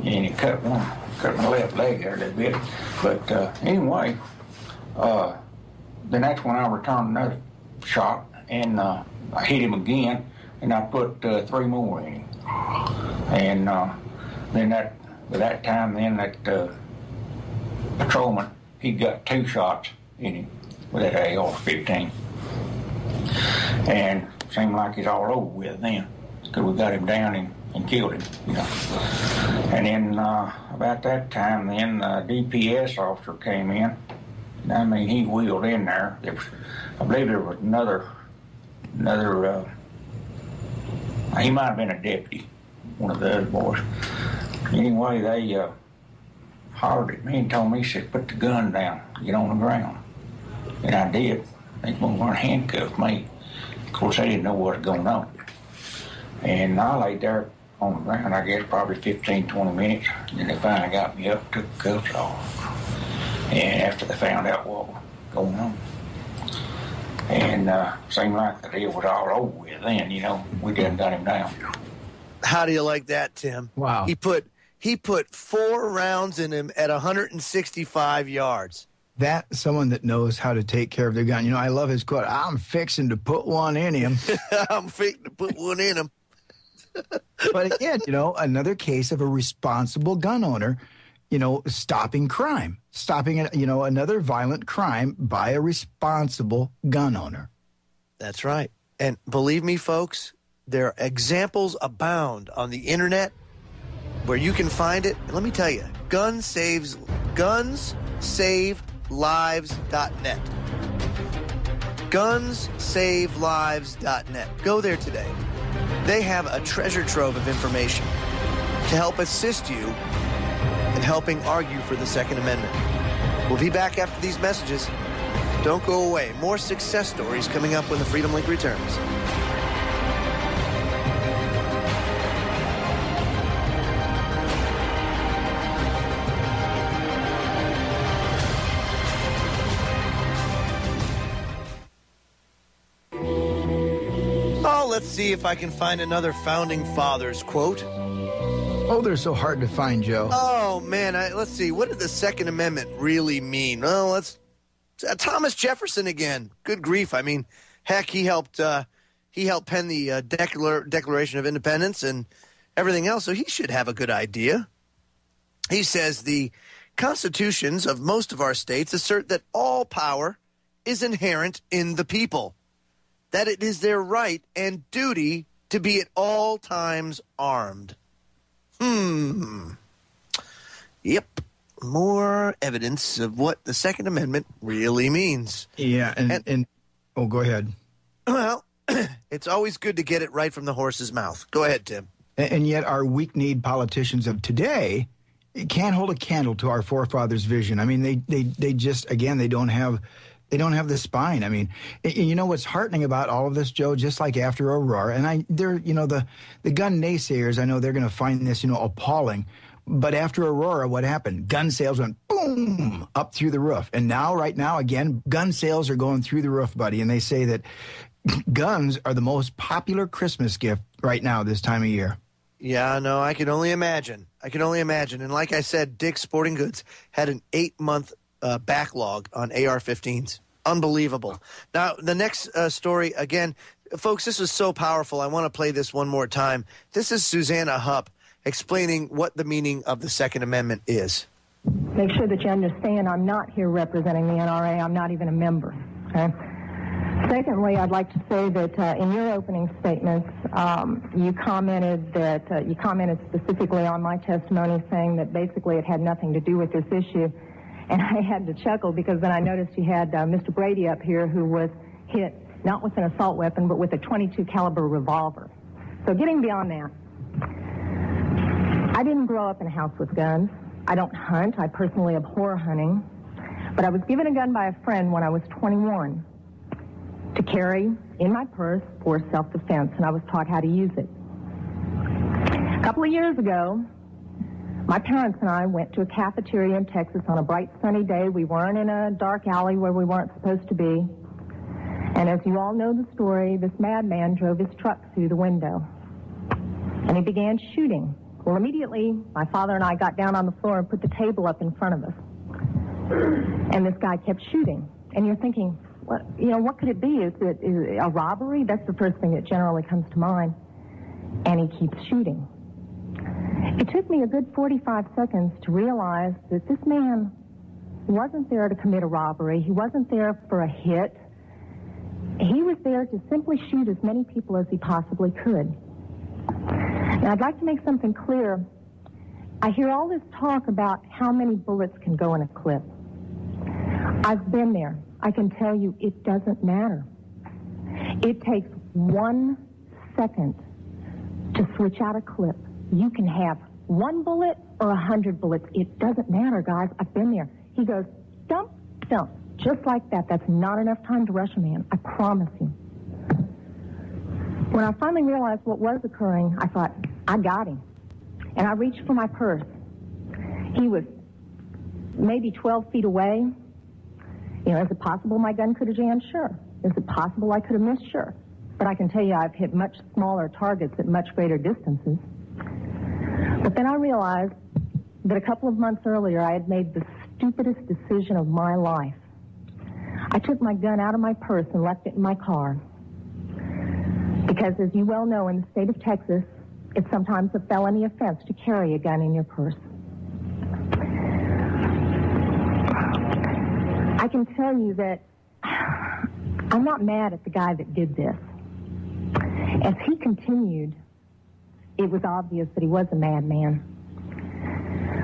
And it cut my left leg there a little bit. But anyway, then that's when I returned another shot, and I hit him again, and I put 3 more in him. And then by that time, that patrolman, he got 2 shots in him with that AR-15. And seemed like it's all over with then, because we got him down and killed him, you know. And then about that time, then the DPS officer came in. And I mean, he wheeled in there. I believe there was another. He might have been a deputy, one of the other boys. Anyway, they hollered at me and told me, said, put the gun down, get on the ground. And I did. They were going to handcuff me. Of course, they didn't know what was going on. And I laid there on the ground, I guess, probably 15, 20 minutes. And then they finally got me up, took the cuffs off. And after they found out what was going on. And seemed like the deal was all over with then, you know. We done got him down. How do you like that, Tim? Wow. He put 4 rounds in him at 165 yards. That's someone that knows how to take care of their gun. You know, I love his quote, I'm fixing to put one in him. I'm fixing to put one in him. But again, you know, another case of a responsible gun owner, you know, stopping crime, you know, another violent crime by a responsible gun owner. That's right. And believe me, folks, there are examples abound on the internet where you can find it. And let me tell you, gunsavelives.net. Gunsavelives.net. Go there today. They have a treasure trove of information to help assist you in helping argue for the Second Amendment. We'll be back after these messages. Don't go away. More success stories coming up when the Freedom Link returns. Let's see if I can find another Founding Fathers quote. Oh, they're so hard to find, Joe. Oh, man. Let's see. What did the Second Amendment really mean? Well, let's Thomas Jefferson again. Good grief. I mean, heck, he helped pen the Declaration of Independence and everything else, so he should have a good idea. He says the constitutions of most of our states assert that all power is inherent in the people, that it is their right and duty to be at all times armed. Yep. More evidence of what the Second Amendment really means. Yeah, and go ahead. Well, it's always good to get it right from the horse's mouth. Go ahead, Tim. And yet our weak-kneed politicians of today can't hold a candle to our forefathers' vision. I mean, they just, again, they don't have the spine. I mean, you know what's heartening about all of this, Joe? Just like after Aurora, and the gun naysayers, I know they're going to find this, appalling. But after Aurora, what happened? Gun sales went boom up through the roof, and right now, again, gun sales are going through the roof, buddy. And they say that guns are the most popular Christmas gift right now this time of year. Yeah, no, I can only imagine. And like I said, Dick's Sporting Goods had an 8-month backlog on AR-15s. Unbelievable. Now, the next story, again, folks, this was so powerful. I want to play this one more time. This is Susanna Hupp explaining what the meaning of the Second Amendment is. Make sure that you understand I'm not here representing the NRA. I'm not even a member. Okay? Secondly, I'd like to say that in your opening statements, you commented specifically on my testimony, saying that basically it had nothing to do with this issue. And I had to chuckle because then I noticed you had Mr. Brady up here who was hit not with an assault weapon but with a .22 caliber revolver. So getting beyond that, I didn't grow up in a house with guns. I don't hunt. I personally abhor hunting. But I was given a gun by a friend when I was 21 to carry in my purse for self-defense, and I was taught how to use it. A couple of years ago, my parents and I went to a cafeteria in Texas on a bright sunny day. We weren't in a dark alley where we weren't supposed to be. And as you all know the story, this madman drove his truck through the window. And he began shooting. Well, immediately, my father and I got down on the floor and put the table up in front of us. And this guy kept shooting. And you're thinking, what could it be? Is it a robbery? That's the first thing that generally comes to mind. And he keeps shooting. It took me a good 45 seconds to realize that this man wasn't there to commit a robbery. He wasn't there for a hit. He was there to simply shoot as many people as he possibly could. Now, I'd like to make something clear. I hear all this talk about how many bullets can go in a clip. I've been there. I can tell you it doesn't matter. It takes 1 second to switch out a clip. You can have 1 bullet or 100 bullets. It doesn't matter, guys. I've been there. He goes, dump, dump. Just like that. That's not enough time to rush a man. I promise you. When I finally realized what was occurring, I thought, I got him. And I reached for my purse. He was maybe 12 feet away. You know, is it possible my gun could have jammed? Sure. Is it possible I could have missed? Sure. But I can tell you I've hit much smaller targets at much greater distances. But then I realized that a couple of months earlier I had made the stupidest decision of my life. I took my gun out of my purse and left it in my car. Because, as you well know, in the state of Texas, it's sometimes a felony offense to carry a gun in your purse. I can tell you that I'm not mad at the guy that did this. As he continued, it was obvious that he was a madman.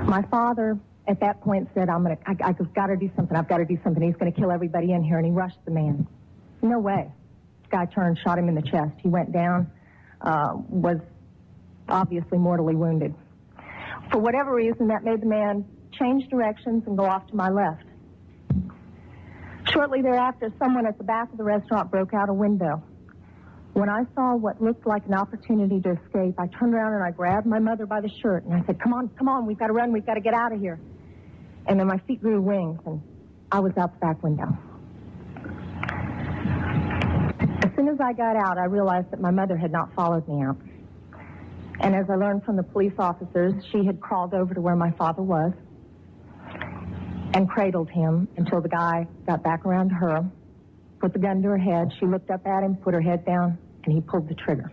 My father, at that point, said, I've got to do something. I've got to do something. He's going to kill everybody in here, and he rushed the man. No way. The guy turned, shot him in the chest. He went down, was obviously mortally wounded. For whatever reason, that made the man change directions and go off to my left. Shortly thereafter, someone at the back of the restaurant broke out a window. When I saw what looked like an opportunity to escape, I turned around and I grabbed my mother by the shirt, and I said, come on, we've got to run, we've got to get out of here. And then my feet grew wings, and I was out the back window. As soon as I got out, I realized that my mother had not followed me out. And as I learned from the police officers, she had crawled over to where my father was and cradled him until the guy got back around to her, put the gun to her head. She looked up at him, put her head down, and he pulled the trigger.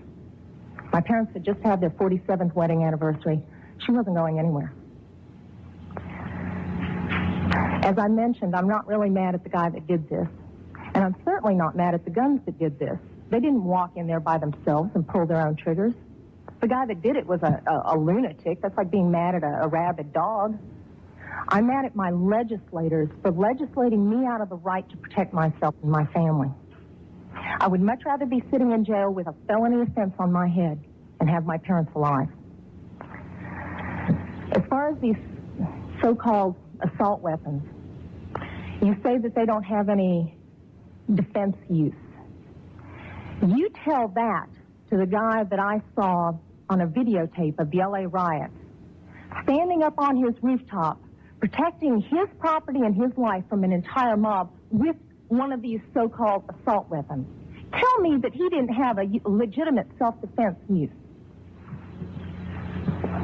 My parents had just had their 47th wedding anniversary. She wasn't going anywhere. As I mentioned, I'm not really mad at the guy that did this. And I'm certainly not mad at the guns that did this. They didn't walk in there by themselves and pull their own triggers. The guy that did it was a lunatic. That's like being mad at a rabid dog. I'm mad at my legislators for legislating me out of the right to protect myself and my family. I would much rather be sitting in jail with a felony offense on my head and have my parents alive. As far as these so-called assault weapons, you say that they don't have any defense use. You tell that to the guy that I saw on a videotape of the LA riots, standing up on his rooftop, protecting his property and his life from an entire mob with one of these so-called assault weapons. Tell me that he didn't have a legitimate self-defense use.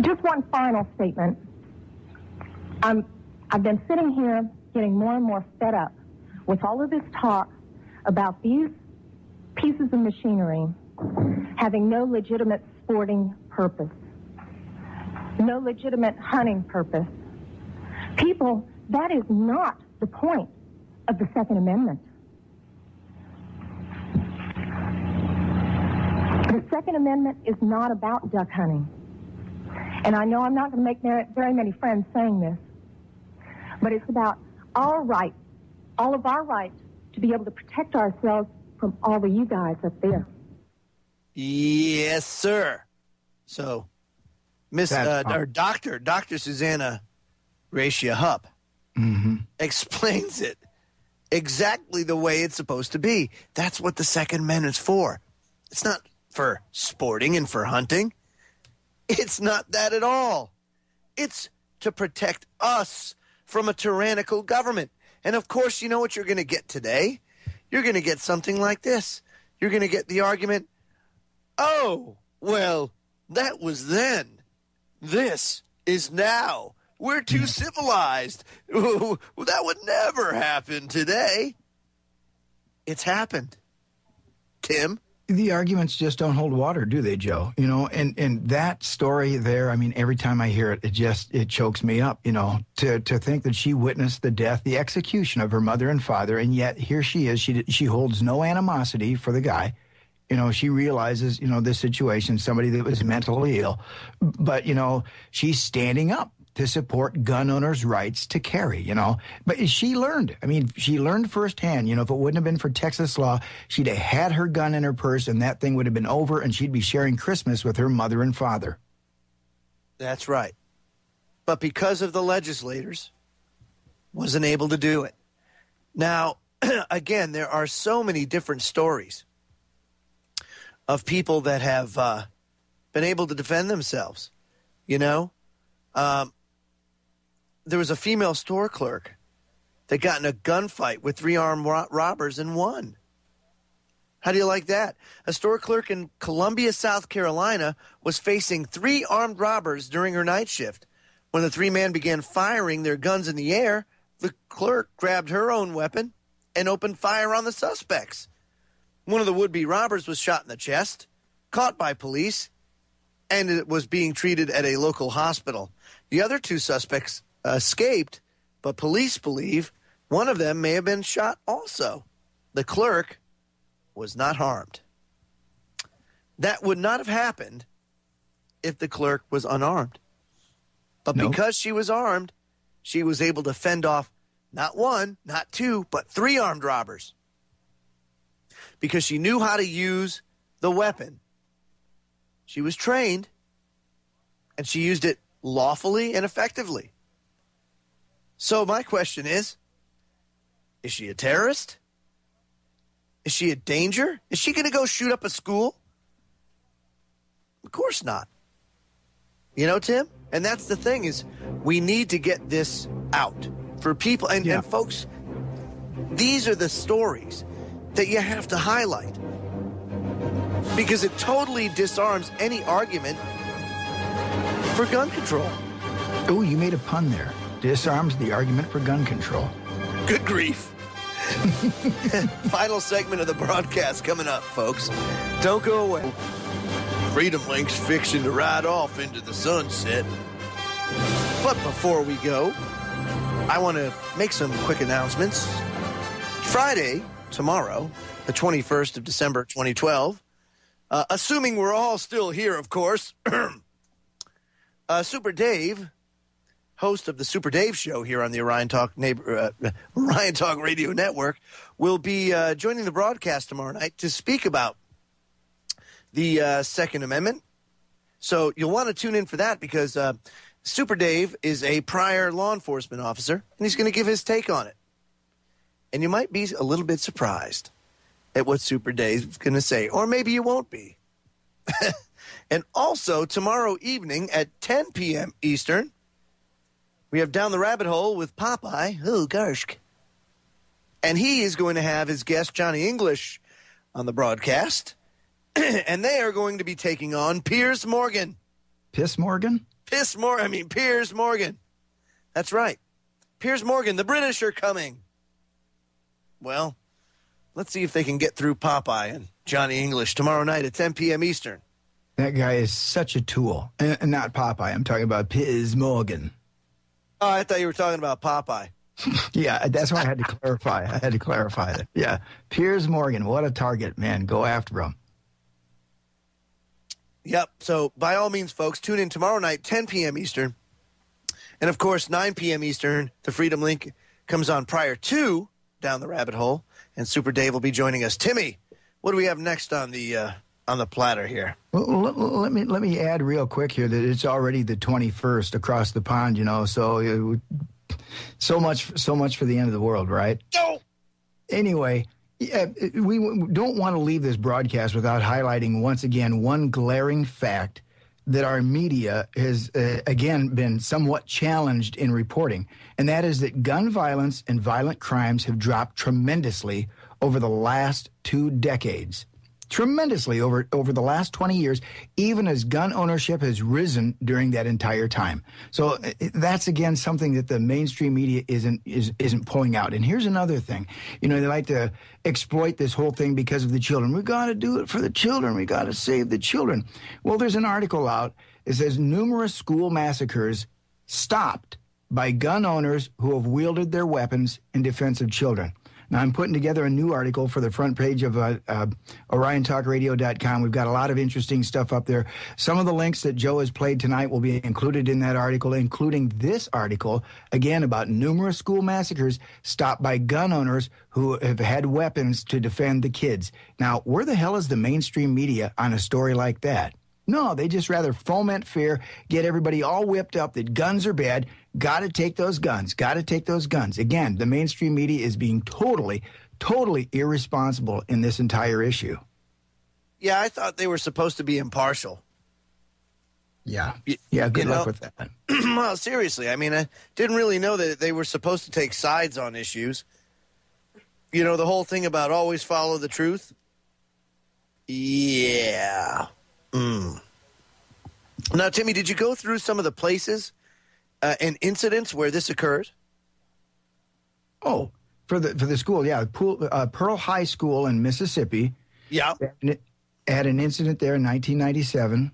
Just one final statement. I've been sitting here getting more and more fed up with all of this talk about these pieces of machinery having no legitimate sporting purpose, no legitimate hunting purpose. People, that is not the point of the Second Amendment. The Second Amendment is not about duck hunting. And I know I'm not going to make very many friends saying this, but it's about our right, all of our rights to be able to protect ourselves from all of you guys up there. Yes, sir. So, Dr. Susanna Gracia Hupp explains it exactly the way it's supposed to be. That's what the Second Amendment's for. It's not for sporting and for hunting. It's not that at all. It's to protect us from a tyrannical government. And, of course, you know what you're going to get today? You're going to get something like this. You're going to get the argument, oh, well, that was then. This is now. We're too civilized. That would never happen today. It's happened. Tim? The arguments just don't hold water, do they, Joe? You know, and that story there, I mean, every time I hear it, it chokes me up, you know, to think that she witnessed the death, the execution of her mother and father, and yet here she is. She holds no animosity for the guy. You know, she realizes, you know, this situation, somebody that was mentally ill, but, you know, she's standing up to support gun owners' rights to carry, you know. But she learned firsthand, you know, if it wouldn't have been for Texas law, she'd have had her gun in her purse and that thing would have been over and she'd be sharing Christmas with her mother and father. That's right. But because of the legislators, wasn't able to do it. Now, again, there are so many different stories of people that have been able to defend themselves, you know. There was a female store clerk that got in a gunfight with 3 armed robbers and won. How do you like that? A store clerk in Columbia, South Carolina, was facing 3 armed robbers during her night shift. When the 3 men began firing their guns in the air, the clerk grabbed her own weapon and opened fire on the suspects. One of the would-be robbers was shot in the chest, caught by police, and it was being treated at a local hospital. The other 2 suspects escaped, but police believe one of them may have been shot also. The clerk was not harmed. That would not have happened if the clerk was unarmed. But because she was armed, she was able to fend off not 1, not 2, but 3 armed robbers. Because she knew how to use the weapon. She was trained, and she used it lawfully and effectively. So my question is she a terrorist? Is she a danger? Is she going to go shoot up a school? Of course not. You know, Tim? And that's the thing is we need to get this out for people. And folks, these are the stories that you have to highlight because it totally disarms any argument for gun control. Oh, you made a pun there. Disarms the argument for gun control. Good grief. Final segment of the broadcast coming up, folks. Don't go away. Freedom Link's fixing to ride off into the sunset. But before we go, I want to make some quick announcements. Friday, tomorrow, the 21st of December, 2012, assuming we're all still here, of course, Super Dave, host of the Super Dave Show here on the Orion Talk Radio Network, will be joining the broadcast tomorrow night to speak about the Second Amendment. So you'll want to tune in for that because Super Dave is a prior law enforcement officer, and he's going to give his take on it. And you might be a little bit surprised at what Super Dave's going to say, or maybe you won't be. And also, tomorrow evening at 10 p.m. Eastern, we have Down the Rabbit Hole with Popeye. Oh, gosh. And he is going to have his guest, Johnny English, on the broadcast. And they are going to be taking on Piers Morgan. Piers Morgan? Piers Morgan. That's right. Piers Morgan. The British are coming. Well, let's see if they can get through Popeye and Johnny English tomorrow night at 10 p.m. Eastern. That guy is such a tool. And not Popeye. I'm talking about Piers Morgan. Oh, I thought you were talking about Popeye. Yeah, that's why I had to clarify. that. Yeah, Piers Morgan, what a target, man. Go after him. Yep. So by all means, folks, tune in tomorrow night, 10 p.m. Eastern. And, of course, 9 p.m. Eastern, the Freedom Link comes on prior to Down the Rabbit Hole, and Super Dave will be joining us. Timmy, what do we have next on the platter here? Well, let me add real quick here that it's already the 21st across the pond, you know, so much for the end of the world, right? No. Anyway, we don't want to leave this broadcast without highlighting once again one glaring fact that our media has, again, been somewhat challenged in reporting, and that is that gun violence and violent crimes have dropped tremendously over the last 2 decades. tremendously over the last 20 years, even as gun ownership has risen during that entire time. So that's, again, something that the mainstream media isn't pulling out. And here's another thing. You know, they like to exploit this whole thing because of the children. We got to do it for the children. We got to save the children. Well, there's an article out. It says numerous school massacres stopped by gun owners who have wielded their weapons in defense of children. Now, I'm putting together a new article for the front page of OrionTalkRadio.com. We've got a lot of interesting stuff up there. Some of the links that Joe has played tonight will be included in that article, including this article, again, about numerous school massacres stopped by gun owners who have had weapons to defend the kids. Now, where the hell is the mainstream media on a story like that? No, they just rather foment fear, get everybody all whipped up that guns are bad. Got to take those guns. Got to take those guns. Again, the mainstream media is being totally irresponsible in this entire issue. Yeah, I thought they were supposed to be impartial. Yeah. Yeah, good luck with that. Well, seriously, I mean, I didn't really know that they were supposed to take sides on issues. You know, the whole thing about always follow the truth? Yeah. Now, Timmy, did you go through some of the places and incidents where this occurred? Oh, for the school, yeah. Pearl High School in Mississippi. Yeah. Had an incident there in 1997.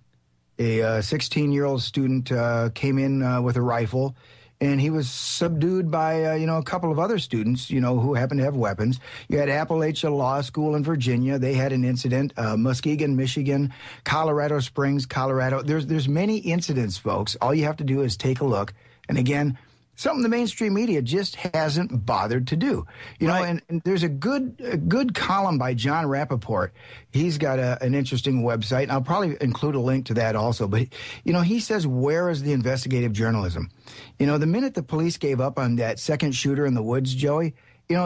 A 16-year-old student came in with a rifle, and he was subdued by, a couple of other students, who happened to have weapons. You had Appalachia Law School in Virginia. They had an incident. Muskegon, Michigan, Colorado Springs, Colorado. There's many incidents, folks. All you have to do is take a look. And again, something the mainstream media just hasn't bothered to do. You know, and there's a good column by John Rappaport. He's got an interesting website, and I'll probably include a link to that also. But, he says, where is the investigative journalism? The minute the police gave up on that second shooter in the woods, Joey,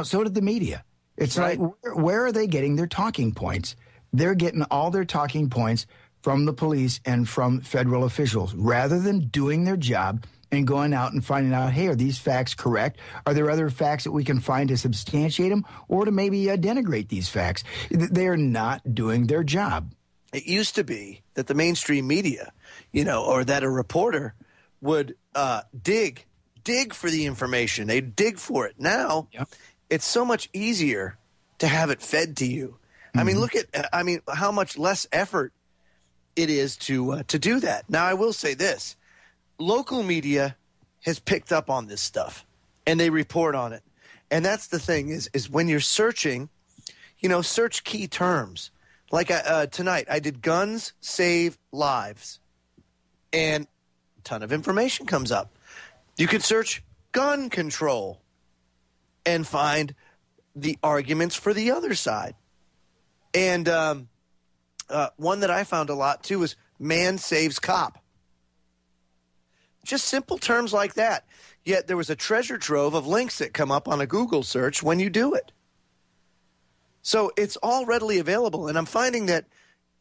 so did the media. It's like, where are they getting their talking points? They're getting all their talking points from the police and from federal officials, rather than doing their job and going out and finding out, hey, are these facts correct? Are there other facts that we can find to substantiate them or to maybe denigrate these facts? They are not doing their job. It used to be that the mainstream media, or that a reporter would dig for the information. They'd dig for it. Now, it's so much easier to have it fed to you. Mm-hmm. I mean, how much less effort it is to do that. Now, I will say this. Local media has picked up on this stuff, and they report on it. And that's the thing is when you're searching, search key terms. Like tonight, I did guns save lives, and a ton of information comes up. You could search gun control and find the arguments for the other side. And one that I found a lot, too, is man saves cop. Just simple terms like that. Yet there was a treasure trove of links that come up on a Google search when you do it. So it's all readily available. And I'm finding that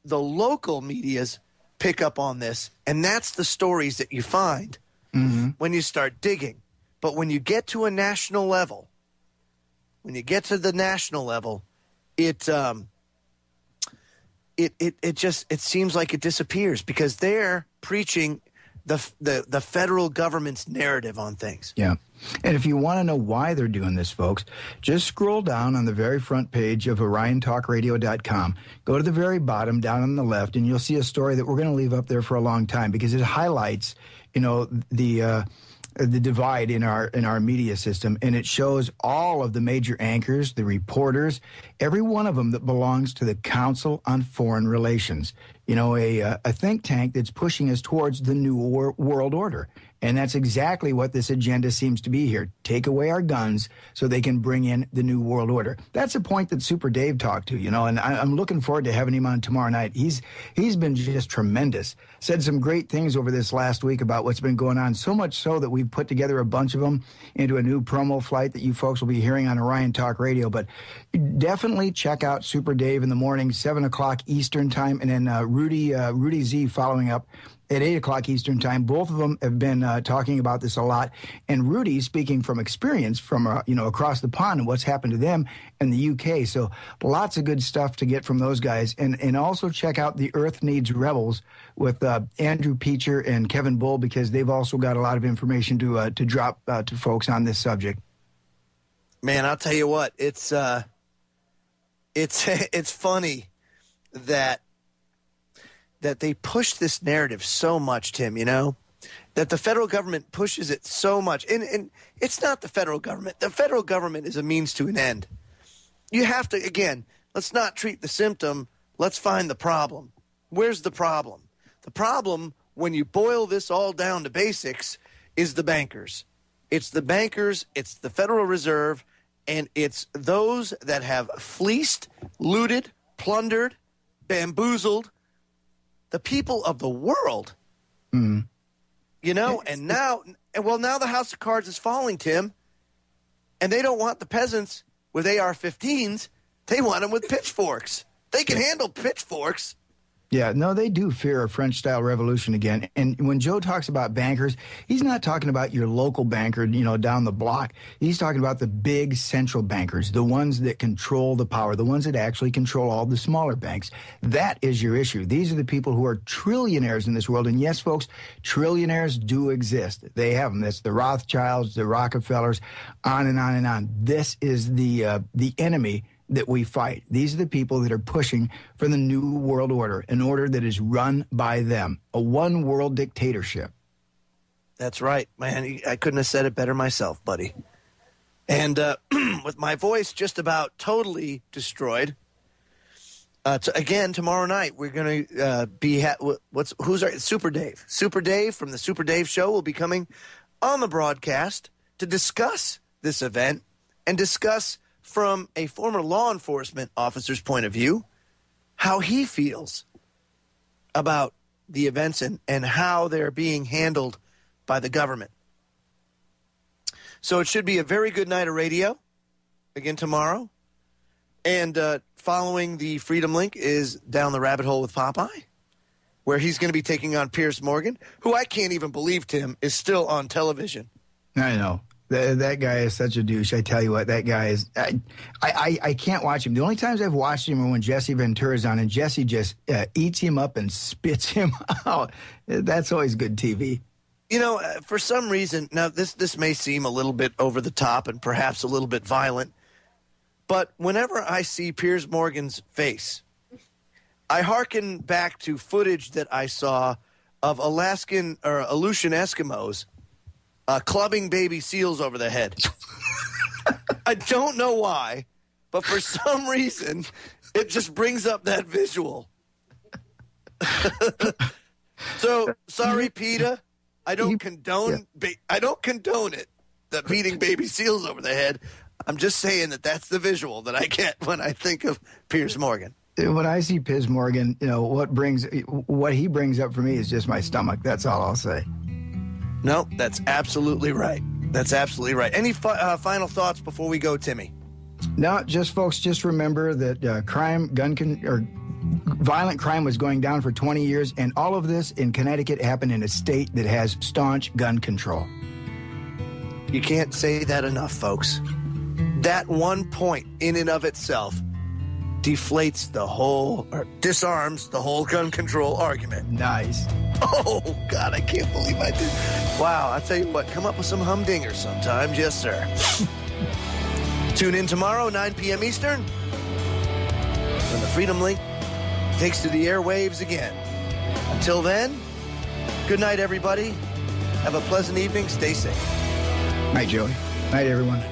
the local medias pick up on this, and that's the stories that you find when you start digging. But when you get to a national level, it seems like it disappears because they're preaching the federal government's narrative on things. Yeah. And if you want to know why they're doing this, folks, just scroll down on the very front page of OrionTalkRadio.com. Go to the very bottom down on the left, and you'll see a story that we're going to leave up there for a long time because it highlights, the divide in our media system, and it shows all of the major anchors, the reporters, every one of them that belongs to the Council on Foreign Relations, a think tank that's pushing us towards the new world order. And that's exactly what this agenda seems to be here. Take away our guns so they can bring in the new world order. That's a point that Super Dave talked to, and I'm looking forward to having him on tomorrow night. He's been just tremendous. Said some great things over this last week about what's been going on, so much so that we've put together a bunch of them into a new promo flight that you folks will be hearing on Orion Talk Radio. But definitely check out Super Dave in the morning, 7 o'clock Eastern time, and then Rudy Z following up at 8 o'clock Eastern time. Both of them have been talking about this a lot. And Rudy speaking from experience from, across the pond and what's happened to them in the UK. So lots of good stuff to get from those guys. And also check out The Earth Needs Rebels with Andrew Peacher and Kevin Bull, because they've also got a lot of information to drop to folks on this subject. Man, I'll tell you what, it's funny that they push this narrative so much, Tim, that the federal government pushes it so much. And it's not the federal government. The federal government is a means to an end. You have to, again, let's not treat the symptom. Let's find the problem. Where's the problem? The problem, when you boil this all down to basics, is the bankers. It's the bankers, it's the Federal Reserve, and it's those that have fleeced, looted, plundered, bamboozled the people of the world. Mm. And now the House of Cards is falling, Tim, and they don't want the peasants with AR-15s. They want them with pitchforks. They can handle pitchforks. Yeah, no, they do fear a French-style revolution again. And when Joe talks about bankers, he's not talking about your local banker, down the block. He's talking about the big central bankers, the ones that control the power, the ones that actually control all the smaller banks. That is your issue. These are the people who are trillionaires in this world. And yes, folks, trillionaires do exist. They have them. That's the Rothschilds, the Rockefellers, on and on and on. This is the enemy that we fight. These are the people that are pushing for the new world order, an order that is run by them, a one-world dictatorship. That's right, man. I couldn't have said it better myself, buddy. And with my voice just about totally destroyed, again, tomorrow night, we're going to be Super Dave. Super Dave from the Super Dave Show will be coming on the broadcast to discuss this event and discuss from a former law enforcement officer's point of view how he feels about the events and how they're being handled by the government. So it should be a very good night of radio again tomorrow. And following the Freedom Link is Down the Rabbit Hole with Popeye, where he's going to be taking on Piers Morgan, who I can't even believe, Tim, is still on television. I know. That guy is such a douche. I tell you what, that guy is. I can't watch him. The only times I've watched him are when Jesse Ventura's on, and Jesse just eats him up and spits him out. That's always good TV. For some reason, now this may seem a little bit over the top and perhaps a little bit violent, but whenever I see Piers Morgan's face, I hearken back to footage that I saw of Aleutian Eskimos clubbing baby seals over the head. I don't know why, but for some reason, it just brings up that visual. So, sorry, PETA. I don't condone it, that beating baby seals over the head. I'm just saying that's the visual that I get when I think of Piers Morgan. When I see Piers Morgan, what he brings up for me is just my stomach. That's all I'll say. No, that's absolutely right. That's absolutely right. Any final thoughts before we go, Timmy? No, folks, just remember that violent crime was going down for 20 years, and all of this in Connecticut happened in a state that has staunch gun control. You can't say that enough, folks. That one point in and of itself deflates disarms the whole gun control argument. Nice. Oh, God, I can't believe I did. Wow, I tell you what, come up with some humdingers sometimes. Yes, sir. Tune in tomorrow, 9 p.m. Eastern, when the Freedom Link takes to the airwaves again. Until then, good night, everybody. Have a pleasant evening. Stay safe. Night, Joey. Night, everyone.